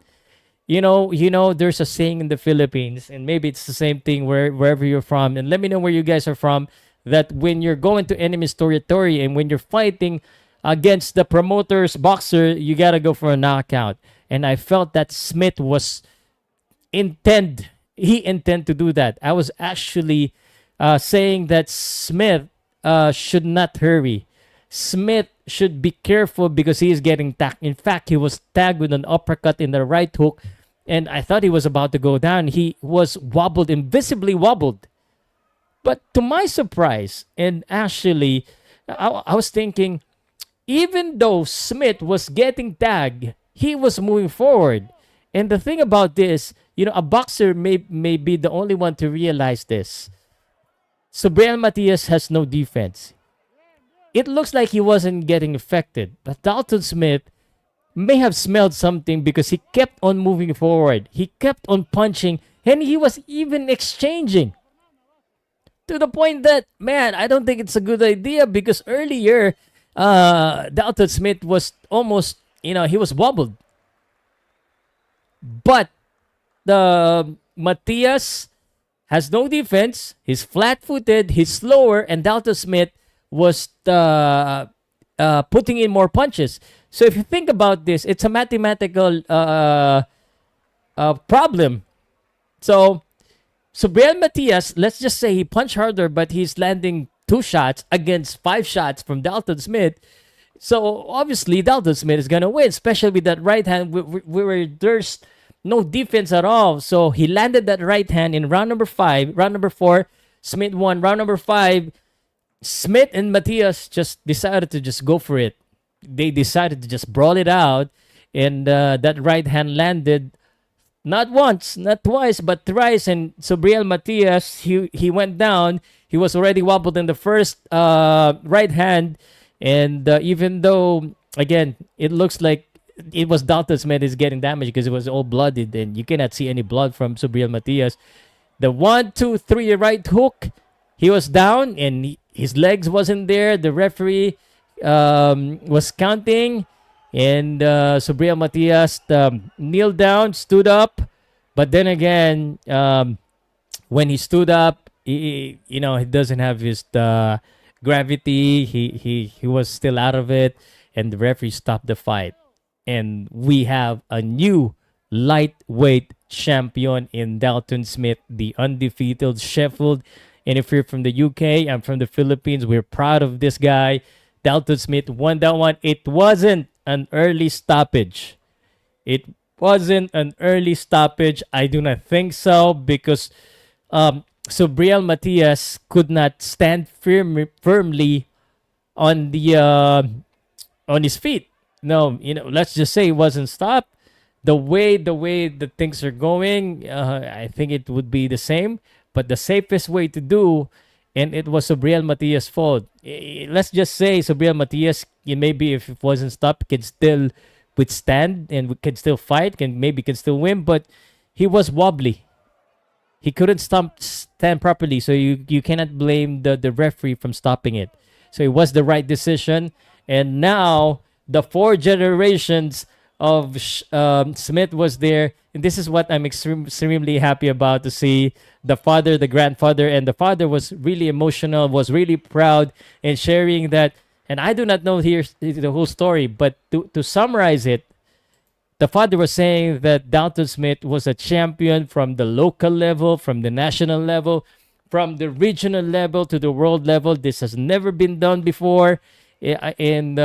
There's a saying in the Philippines, and maybe it's the same thing wherever you're from. And let me know where you guys are from. That when you're going to enemy's territory and when you're fighting against the promoter's boxer, you gotta go for a knockout. And I felt that Smith was intend to do that. I was actually saying that Smith should not hurry. Smith should be careful because he is getting tagged. In fact, he was tagged with an uppercut in the right hook, and I thought he was about to go down. He was wobbled, invisibly wobbled. But to my surprise, and actually, I was thinking, even though Smith was getting tagged, he was moving forward. And the thing about this, a boxer may be the only one to realize this. Sabriel Matias has no defense. It looks like he wasn't getting affected, but Dalton Smith may have smelled something because he kept on moving forward. He kept on punching, and he was even exchanging. To the point that, man, I don't think it's a good idea because earlier, Dalton Smith was almost, he was wobbled. But the Matias has no defense. He's flat-footed. He's slower, and Dalton Smith was putting in more punches. So if you think about this, it's a mathematical problem. So Sabriel Matias, let's just say he punched harder, but he's landing 2 shots against 5 shots from Dalton Smith. So obviously Dalton Smith is gonna win, especially with that right hand where there's no defense at all. So he landed that right hand in round number 5. Round number 4, Smith won. Round number 5, Smith and Matias just decided to just go for it. They decided to just brawl it out, and that right hand landed not once, not twice, but thrice. And Sabriel Matias, he went down. He was already wobbled in the first right hand, and even though again it looks like it was Dalton Smith is getting damaged because it was all blooded, and you cannot see any blood from Sabriel Matias. The 1, 2, 3 right hook, he was down, and his legs wasn't there. The referee was counting, and Sabriel Matias kneeled down, stood up, but then again, when he stood up, he doesn't have his gravity. He was still out of it, and the referee stopped the fight, and we have a new lightweight champion in Dalton Smith, the undefeated Sheffield. And if you're from the UK, I'm from the Philippines, we're proud of this guy. Dalton Smith won that one. It wasn't an early stoppage. It wasn't an early stoppage. I do not think so because Subriel Matias could not stand firmly on the on his feet. No, let's just say it wasn't stopped. The way the things are going, I think it would be the same. But the safest way to do, and it was Subriel Matias' fault. Let's just say Subriel Matias, maybe if it wasn't stopped, can still withstand and can still fight, can still win. But he was wobbly. He couldn't stand properly, so you cannot blame the referee from stopping it. So it was the right decision. And now the four generations of Smith was there. And this is what I'm extremely happy about, to see the father, the grandfather, and the father was really emotional, was really proud, and sharing that. And I do not know here the whole story, but to summarize it, the father was saying that Dalton Smith was a champion from the local level, from the national level, from the regional level to the world level. This has never been done before in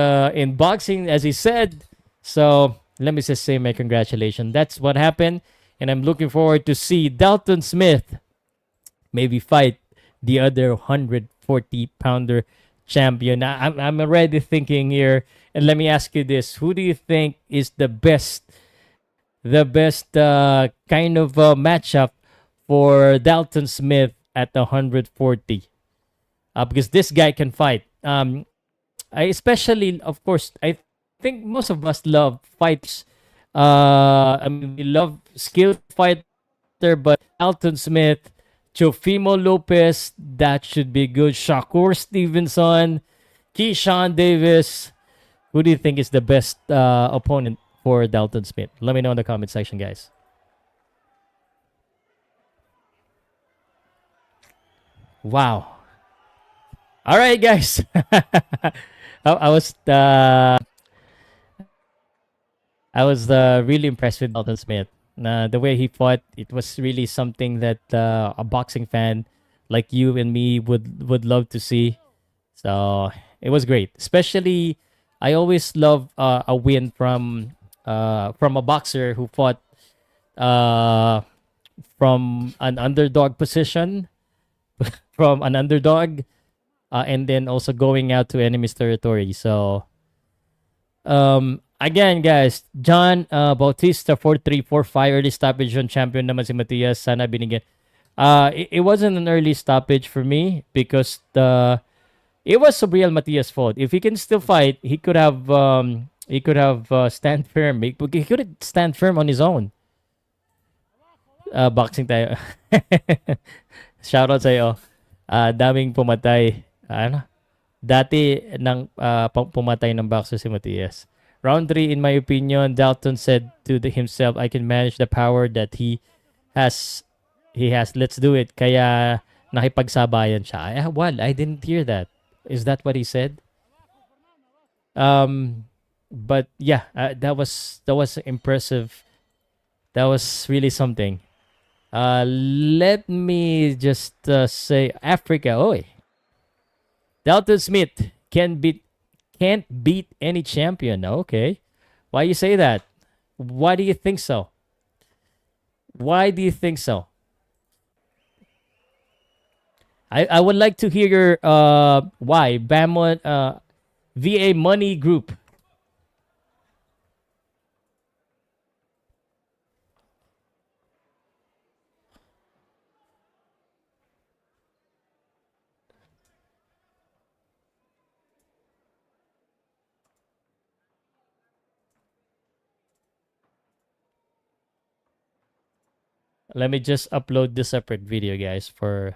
boxing, as he said. So let me just say my congratulations. That's what happened, and I'm looking forward to see Dalton Smith maybe fight the other 140-pounder champion. I'm already thinking here, and let me ask you this: who do you think is the best kind of matchup for Dalton Smith at 140? Because this guy can fight. I especially, of course, I think most of us love fights. I mean, we love skilled fighter, but Dalton Smith, Chofimo Lopez, that should be good. Shakur Stevenson, Keyshawn Davis. Who do you think is the best opponent for Dalton Smith? Let me know in the comment section, guys. Wow. All right, guys. I was really impressed with Dalton Smith. The way he fought, it was really something that a boxing fan like you and me would love to see. So it was great. Especially, I always love a win from a boxer who fought from an underdog position, from an underdog, and then also going out to enemy's territory. So again, guys, John Bautista 4-3-4-5 early stoppage on champion naman si Matias. Sana binigyan. It wasn't an early stoppage for me because it was Subriel Matias' fault. If he can still fight, he could have stand firm. He could stand firm on his own. Boxing tayo. Shoutout sa'yo. Daming pumatay. Dati nang pumatay ng boxer si Matias. Round 3, in my opinion, Dalton said to himself, I can manage the power that he has. Let's do it. Kaya nakipagsabayan siya. I didn't hear that. Is that what he said? But yeah, that was impressive. That was really something. Let me just say Africa. Oy. Dalton Smith can't beat any champion. Okay. Why you say that? Why do you think so? Why do you think so? I would like to hear your why. Bamon VA Money Group. Let me just upload this separate video, guys, for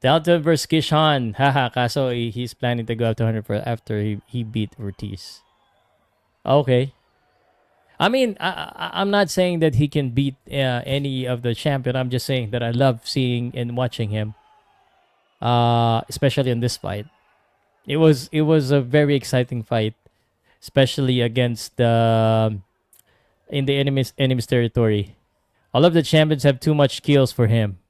Dalton versus Kishan. Haha, kaso he's planning to go up to 100 after he beat Ortiz. Okay. I mean, I'm not saying that he can beat any of the champion. I'm just saying that I love seeing and watching him. Especially in this fight. It was a very exciting fight. especially against in the enemy's territory. All of the champions have too much skills for him.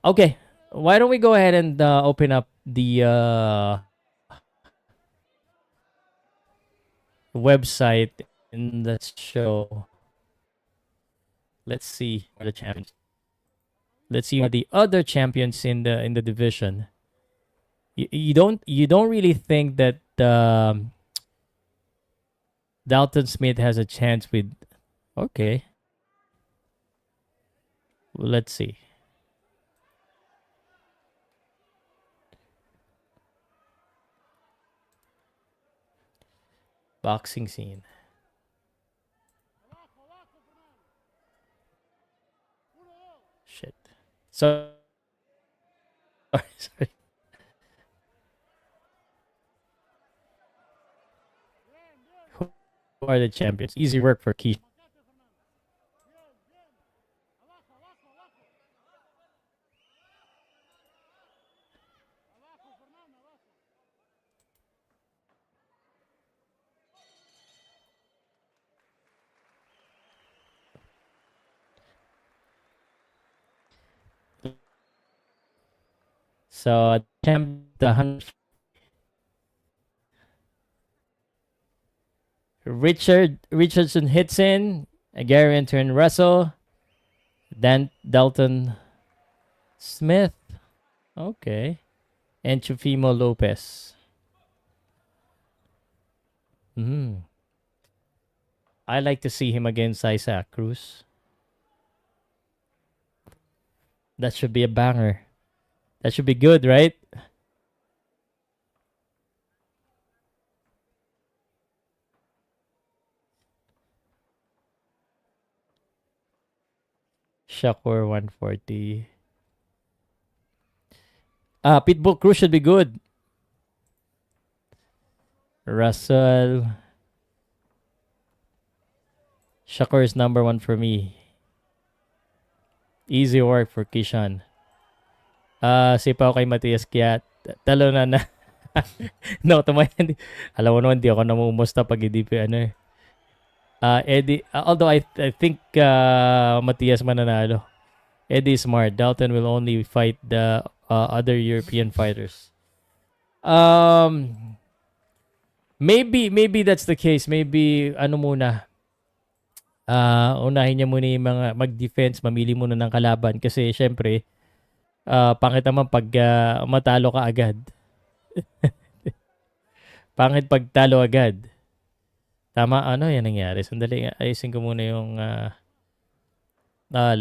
Okay, why don't we go ahead and open up the website in the show. Let's see what the champions. Let's see what the other champions in the division. You don't really think that Dalton Smith has a chance with. Okay, well, let's see. Boxing scene. Shit. So sorry. Who are the champions? Easy work for Keith. So the Richardson hits in. Gary turn Russell. Then Dalton Smith. Okay. And Chufimo Lopez. I like to see him against Isaac Cruz. That should be a banger. That should be good, right? Shakur 140. Pitbull Cruz should be good. Russell. Shakur is number 1 for me. Easy work for Kishan. Sipaw kay Matias kaya talo na. No, tumayan. Alam mo naman, di ako namumusta pag hindi pa ano eh. Eddie, although I think Matias mananalo. Eddie is smart. Dalton will only fight the other European fighters. Maybe that's the case. Maybe ano muna. Unahin niya muna yung mga mag-defense, mamili muna ng kalaban kasi syempre pangit naman pag matalo ka agad. Pangit pag talo agad. Tama, ano yan nangyari? Sandali, ayusin ko muna yung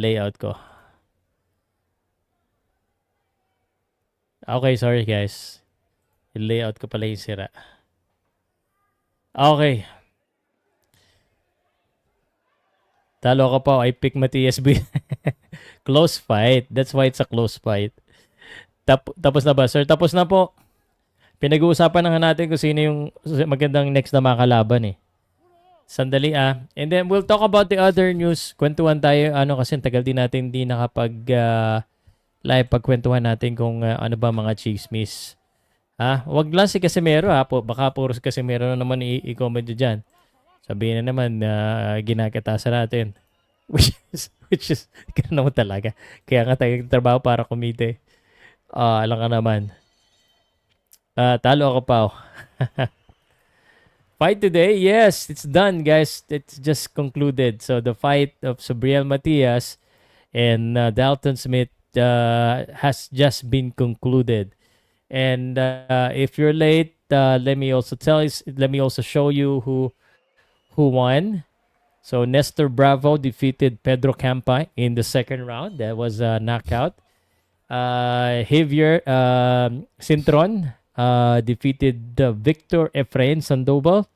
layout ko. Okay, sorry guys. Yung layout ko pala yung sira. Okay. Talo ka pa, I pick Matias B. Close fight. That's why it's a close fight. Tapos na ba, sir? Tapos na po. Pinag-uusapan na nga natin kung sino yung magandang next na makalaban eh. Sandali And then we'll talk about the other news. Kwentuhan tayo, kasi tagal din natin hindi nakapag live pagkwentuhan natin kung ano ba mga chismis. Wag lang si Casimero baka puro si Casimero na naman i-comment dyan. Sabihin na naman ginakatasan natin. Which is gano'n naman talaga. Kaya nga tayo trabaho para kumite. Alam ka naman. Talo ako pa. Fight today? Yes, it's done, guys. It's just concluded. So the fight of Subriel Matias and Dalton Smith has just been concluded. And if you're late, let me also show you who won. So Nestor Bravo defeated Pedro Campa in the second round. That was a knockout. Javier Cintron defeated Victor Efrain Sandoval.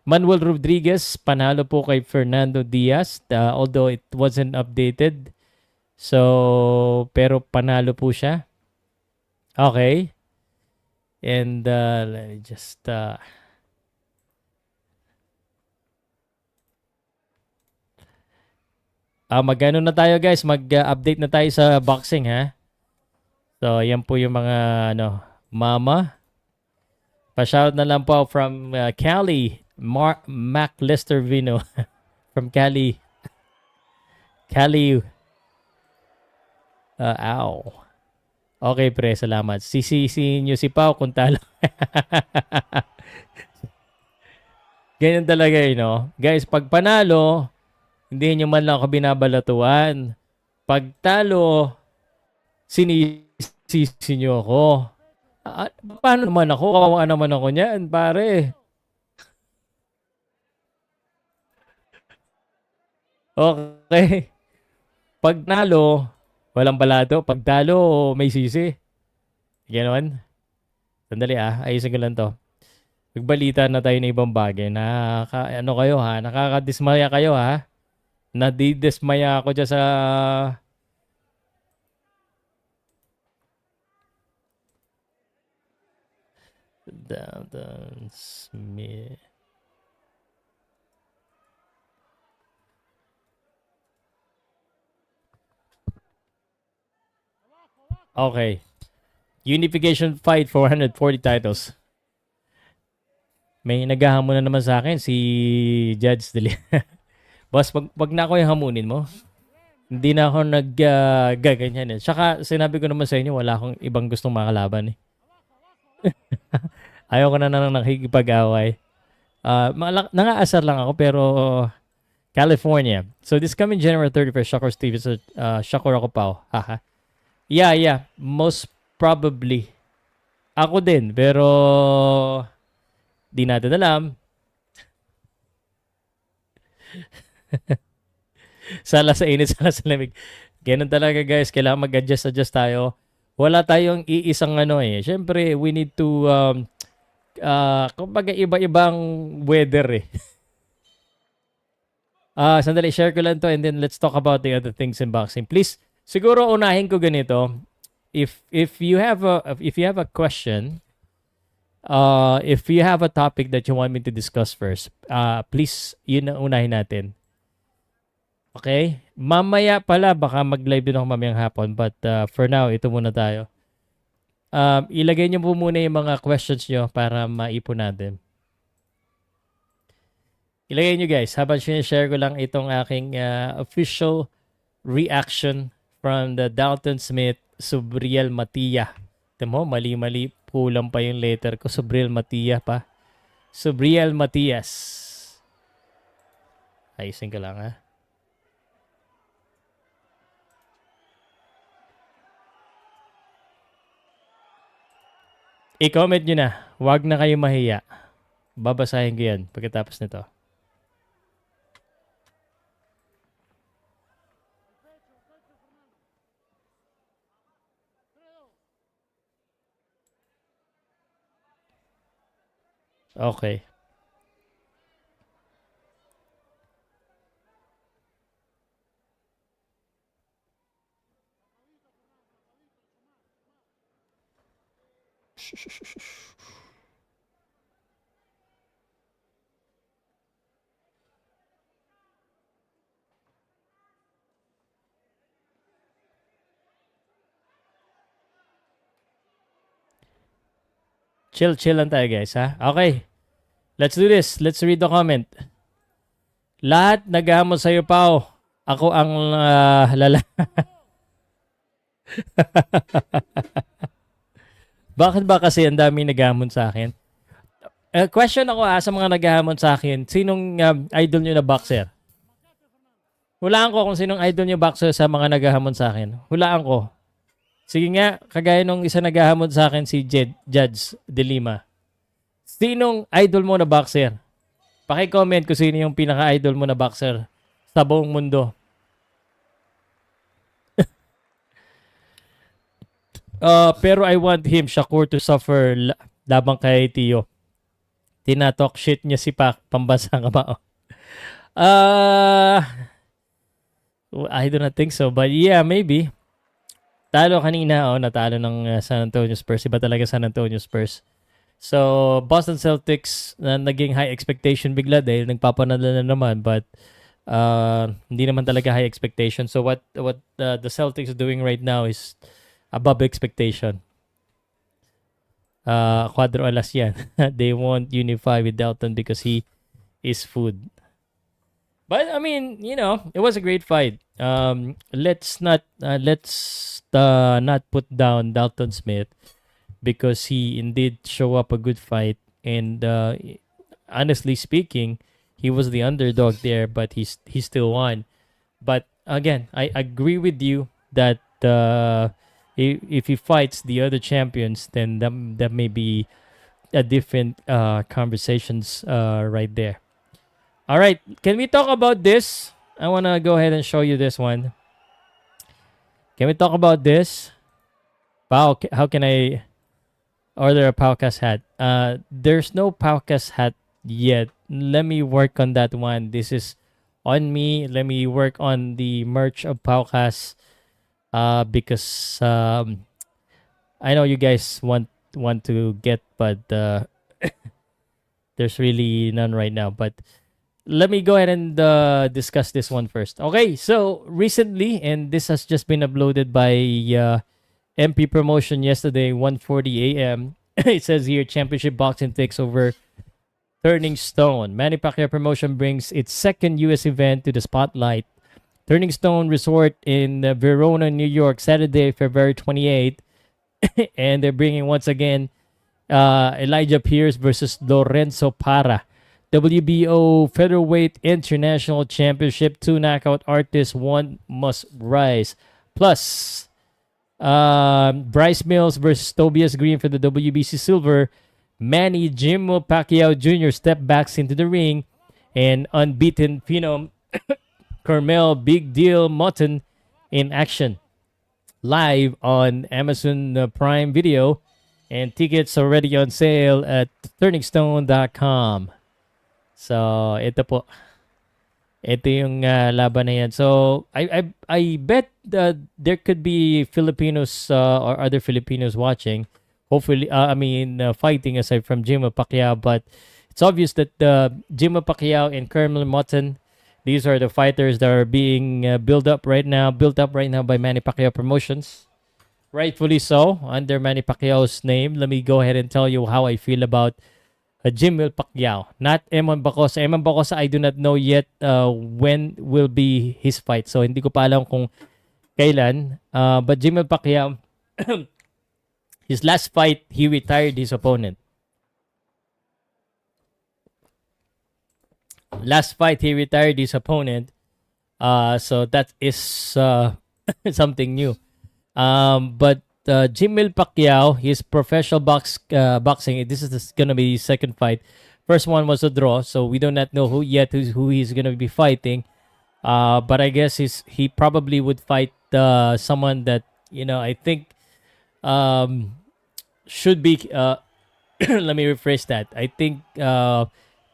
Manuel Rodriguez panalo po kay Fernando Diaz, although it wasn't updated. So pero panalo po siya. Okay. And let me just magano na tayo guys, mag-update na tayo sa boxing ha. So yan po yung mga mama. Pa-shout na lang po from Cali, Mac Lester Vino. From Cali. Cali. Ow. Okay, pre, salamat. Sisisihin nyo si Pau kung talo. Ganyan talaga, Guys, pag panalo, hindi nyo man lang ako binabalatuan. Pag talo, sinisisi nyo ako. Paano naman ako? Kawawa naman ako niyan, pare. Okay. Pag nalo, walang balado. Pag talo, may sisi. Ganon. Sandali ayusin ko lang to. Nagbalita na tayo ng ibang bagay. Ano kayo ha? Nakakadismaya kayo ha? Nadidismaya ako dyan sa... Dalton Smith. Okay. Unification fight for 140 titles. May naghahamon na naman sa akin si Judge Deli. Boss, wag na ako yung hamunin mo. Hindi na ako naggaganyan. Tsaka sinabi ko naman sa inyo, wala akong ibang gustong makalaban eh. Ayoko na nang nakikipag-away. Nangaasar lang ako pero California. So this coming January 31st, Shakur Stevens, Shakur ako Pow. Haha. Yeah. Most probably. Ako din, pero di natin alam. Sala sa init, sala sa lamig. Ganun talaga guys, kailangan mag-adjust tayo. Wala tayong iisang Siyempre, we need to kumbaga iba-ibang weather eh. Sandali, share ko lang to and then let's talk about the other things in boxing. Please, siguro unahin ko ganito. If you have a question, if you have a topic that you want me to discuss first, please, yun ang unahin natin. Okay? Mamaya pala, baka mag-live din ako mamayang hapon. But for now, ito muna tayo. Ilagay niyo po muna yung mga questions nyo para maipon natin. Ilagay nyo guys. Habang share ko lang itong aking official reaction from the Dalton Smith Subriel Matias. Ito mo, mali-mali. Kulang pa yung letter ko. Subriel Matias pa. Subriel Matias. Ayusin ko lang ha. I-comment nyo na. Huwag na kayo mahiya. Babasahin ko yan pagkatapos nito. Okay. Chill lang tayo guys ha. Okay. Let's do this. Let's read the comment. Lahat naghahamon sa'yo, Pao. Ako ang lala. Bakit ba kasi ang dami naghahamon sa akin? Question ako sa mga naghahamon sa akin. Sinong idol nyo na boxer? Hulaan ko kung sinong idol nyo boxer sa mga naghahamon sa akin. Hulaan ko. Sige nga, kagaya nung isa naghahamon sa akin si Judge De Lima. Sinong idol mo na boxer? Paki-comment kung sino yung pinaka-idol mo na boxer sa buong mundo. Pero I want him, Shakur, to suffer labang kay Tio. Tinatalk shit niya si Pac, pambansang kamao. I do not think so, but yeah, maybe. Talo kanina, natalo ng San Antonio Spurs. Iba talaga San Antonio Spurs. So, Boston Celtics na naging high expectation bigla dahil nagpapanalo na naman, but hindi naman talaga high expectation. So what the Celtics are doing right now is above expectation. Cuadro alas yan. They won't unify with Dalton because he is food. But I mean, it was a great fight. Let's not put down Dalton Smith because he indeed show up a good fight. And honestly speaking, he was the underdog there, but he still won. But again, I agree with you that if he fights the other champions, then that may be a different conversations right there. All right, can we talk about this? I want to go ahead and show you this one. Can we talk about this? Wow, how can I order a Powcast hat? There's no Powcast hat yet. Let me work on that one. This is on me. Let me work on the merch of Powcast because I know you guys want to get, but there's really none right now. But let me go ahead and discuss this one first. Okay, so recently, and this has just been uploaded by MP Promotion yesterday, 1:40 a.m. It says here, Championship Boxing takes over Turning Stone. Manny Pacquiao Promotion brings its second U.S. event to the spotlight. Turning Stone Resort in Verona, New York, Saturday, February 28th. And they're bringing once again Elijah Pierce versus Lorenzo Parra. WBO Featherweight International Championship. 2 knockout artists, 1 must rise. Plus, Bryce Mills versus Tobias Green for the WBC Silver. Manny Jimmo Pacquiao Jr. step backs into the ring. And unbeaten phenom Carmel Big Deal Mutton in action. Live on Amazon Prime Video. And tickets already on sale at turningstone.com. So, ito po. Ito yung laban na yan. So, I bet there could be Filipinos or other Filipinos watching. Hopefully, fighting aside from Jimmo Pacquiao. But it's obvious that Jimmo Pacquiao and Colonel Mutton, these are the fighters that are being built up right now by Manny Pacquiao Promotions. Rightfully so, under Manny Pacquiao's name. Let me go ahead and tell you how I feel about Jimmo Pacquiao. Not Eman Bacosa. Eman Bacosa, I do not know yet when will be his fight. So, hindi ko pa alam kung kailan. But Jimmo Pacquiao, his last fight, he retired his opponent. Last fight, he retired his opponent. So, that is something new. But Jimmo Pacquiao, his professional boxing, this is going to be his second fight. First one was a draw, so we do not know who he's going to be fighting. But I guess he probably would fight someone that, I think should be, let me rephrase that. I think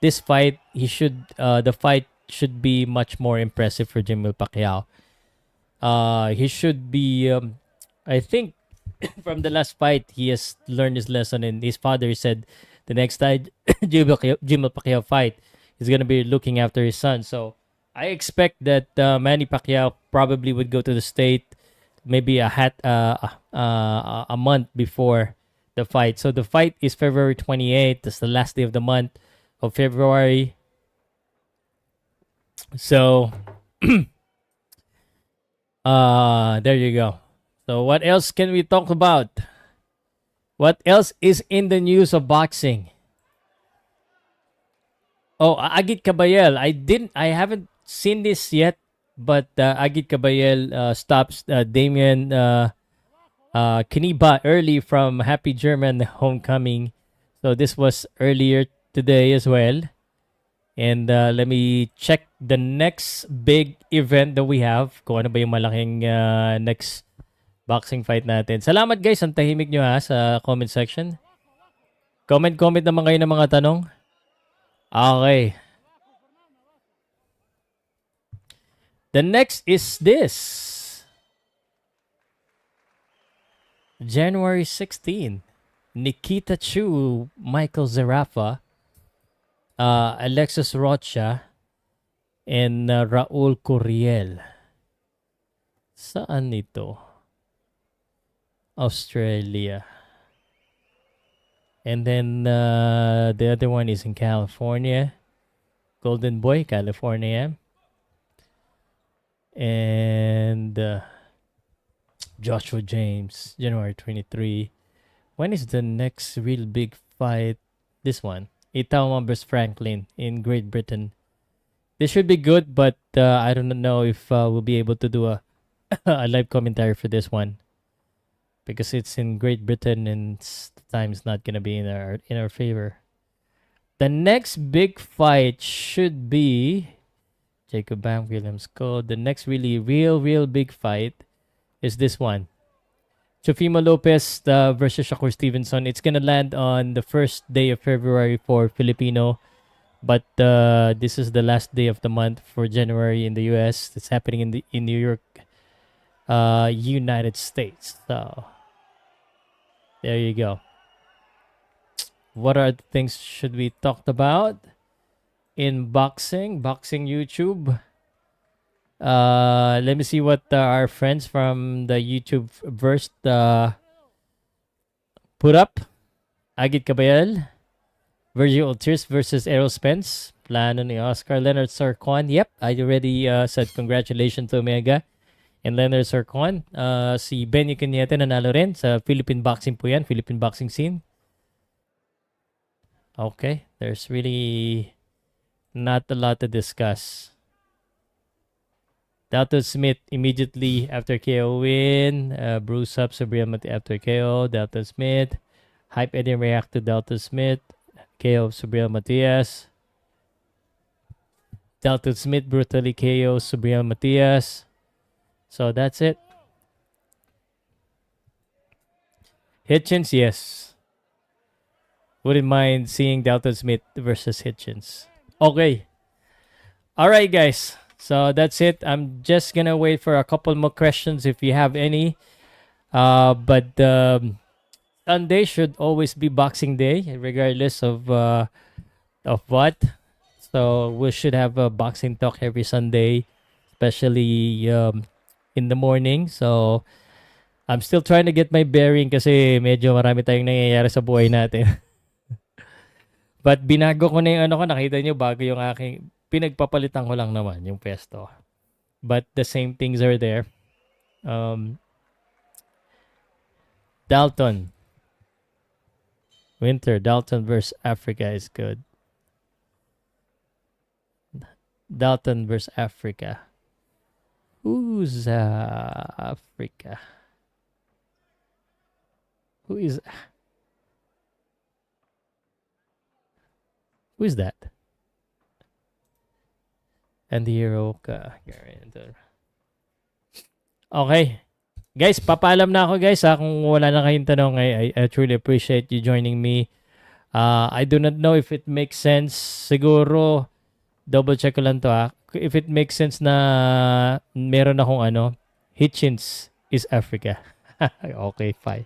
this fight, the fight should be much more impressive for Jimmo Pacquiao. He should be, I think, from the last fight, he has learned his lesson, and his father said the next time Jimmo Pacquiao fight, he's gonna be looking after his son. So I expect that Manny Pacquiao probably would go to the state maybe a month before the fight. So the fight is February 28th. That's the last day of the month of February. So there you go. So what else can we talk about? What else is in the news of boxing? Oh, Agit Kabayel. I haven't seen this yet, but Agit Kabayel stops Damian Kaniba early from Happy German Homecoming. So this was earlier today as well. And let me check the next big event that we have. Kung ano ba yung malaking next boxing fight natin. Salamat guys, ang tahimik nyo sa comment section. Comment naman kayo ng mga tanong. Okay. The next is this. January 16. Nikita Chu, Michael Zerafa, Alexis Rocha, and Raul Curiel. Saan ito? Australia. And then the other one is in California. Golden Boy, California. And Joshua James, January 23. When is the next real big fight? This one. Itauma versus Franklin in Great Britain. This should be good, but I don't know if we'll be able to do a, a live commentary for this one. Because it's in Great Britain and the time's not going to be in our favor. The next big fight should be Jacob Bank, Williams Code. The next real big fight is this one. Chofimo Lopez versus Shakur Stevenson. It's gonna land on the first day of February for Filipino, but this is the last day of the month for January in the U.S. It's happening in New York, United States. So there you go. What are the things should we talk about in boxing YouTube? Let me see what our friends from the YouTube verse put up. Agit Cabayel, Virgil Ortiz versus Errol Spence. Plano ni Oscar. Leonard Sarkwan. Yep, I already said congratulations to Omega and Leonard Sarkwan. Si Benny Cañete nanalo rin sa Philippine boxing po yan. Philippine boxing scene. Okay, there's really not a lot to discuss. Dalton Smith immediately after KO win. Bruce up Subriel after KO. Dalton Smith. Hype Eddie react to Dalton Smith. KO Subriel Matias. Dalton Smith brutally KO Subriel Matias. So that's it. Hitchens, yes. Wouldn't mind seeing Dalton Smith versus Hitchens. Okay. Alright, guys. So that's it. I'm just gonna wait for a couple more questions if you have any. But Sunday should always be Boxing Day, regardless of what. So we should have a boxing talk every Sunday, especially in the morning. So I'm still trying to get my bearing kasi medyo marami tayong nangyayari sa buhay natin. But binago ko na yung ano ko, nakita nyo, bago yung aking, pinagpapalitan ko lang naman yung pesto. But the same things are there. Dalton. Winter, Dalton versus Africa is good. Dalton versus Africa. Who's Africa? Who is that? And the hero ka. Okay. Guys, papaalam na ako guys ha. Kung wala na kayong tanong, I truly appreciate you joining me. I do not know if it makes sense. Siguro, double check ko lang to ha. If it makes sense na meron akong Hitchens is Africa. Okay, fine.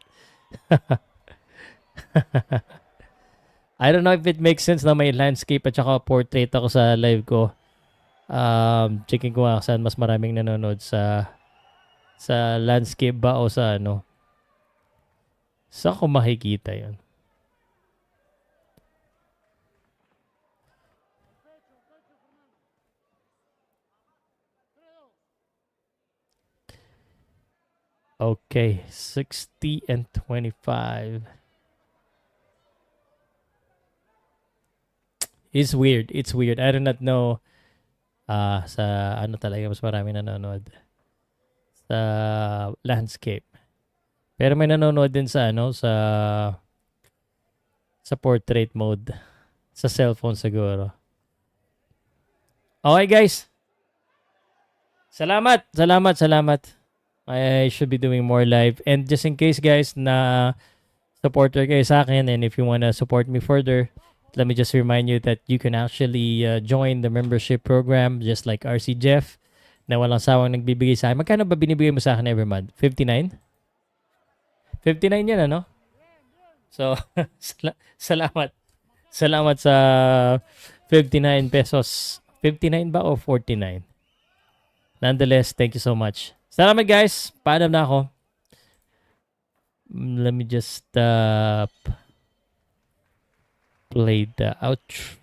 I don't know if it makes sense na may landscape at saka portrait ako sa live ko. Checking ko nga saan mas maraming nanonood sa landscape ba o sa Saan ko makikita yun? Okay, 60 and 25. It's weird. I do not know sa talaga mas marami nanonood sa landscape. Pero may nanonood din sa sa portrait mode sa cellphone siguro. Okay guys. Salamat. I should be doing more live, and just in case guys na supporter kayo sa akin, and if you wanna support me further, let me just remind you that you can actually join the membership program just like RC Jeff na walang sawang nagbibigay sa akin. Magkano ba binibigay mo sa akin every month? 59? 59 yan, ano? So, salamat. Salamat sa 59 pesos. 59 ba o 49? Nonetheless, thank you so much. Salamat guys. Paalam na ako. Let me just play the outro.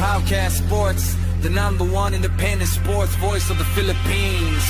Powcast Sports, the #1 independent sports voice of the Philippines.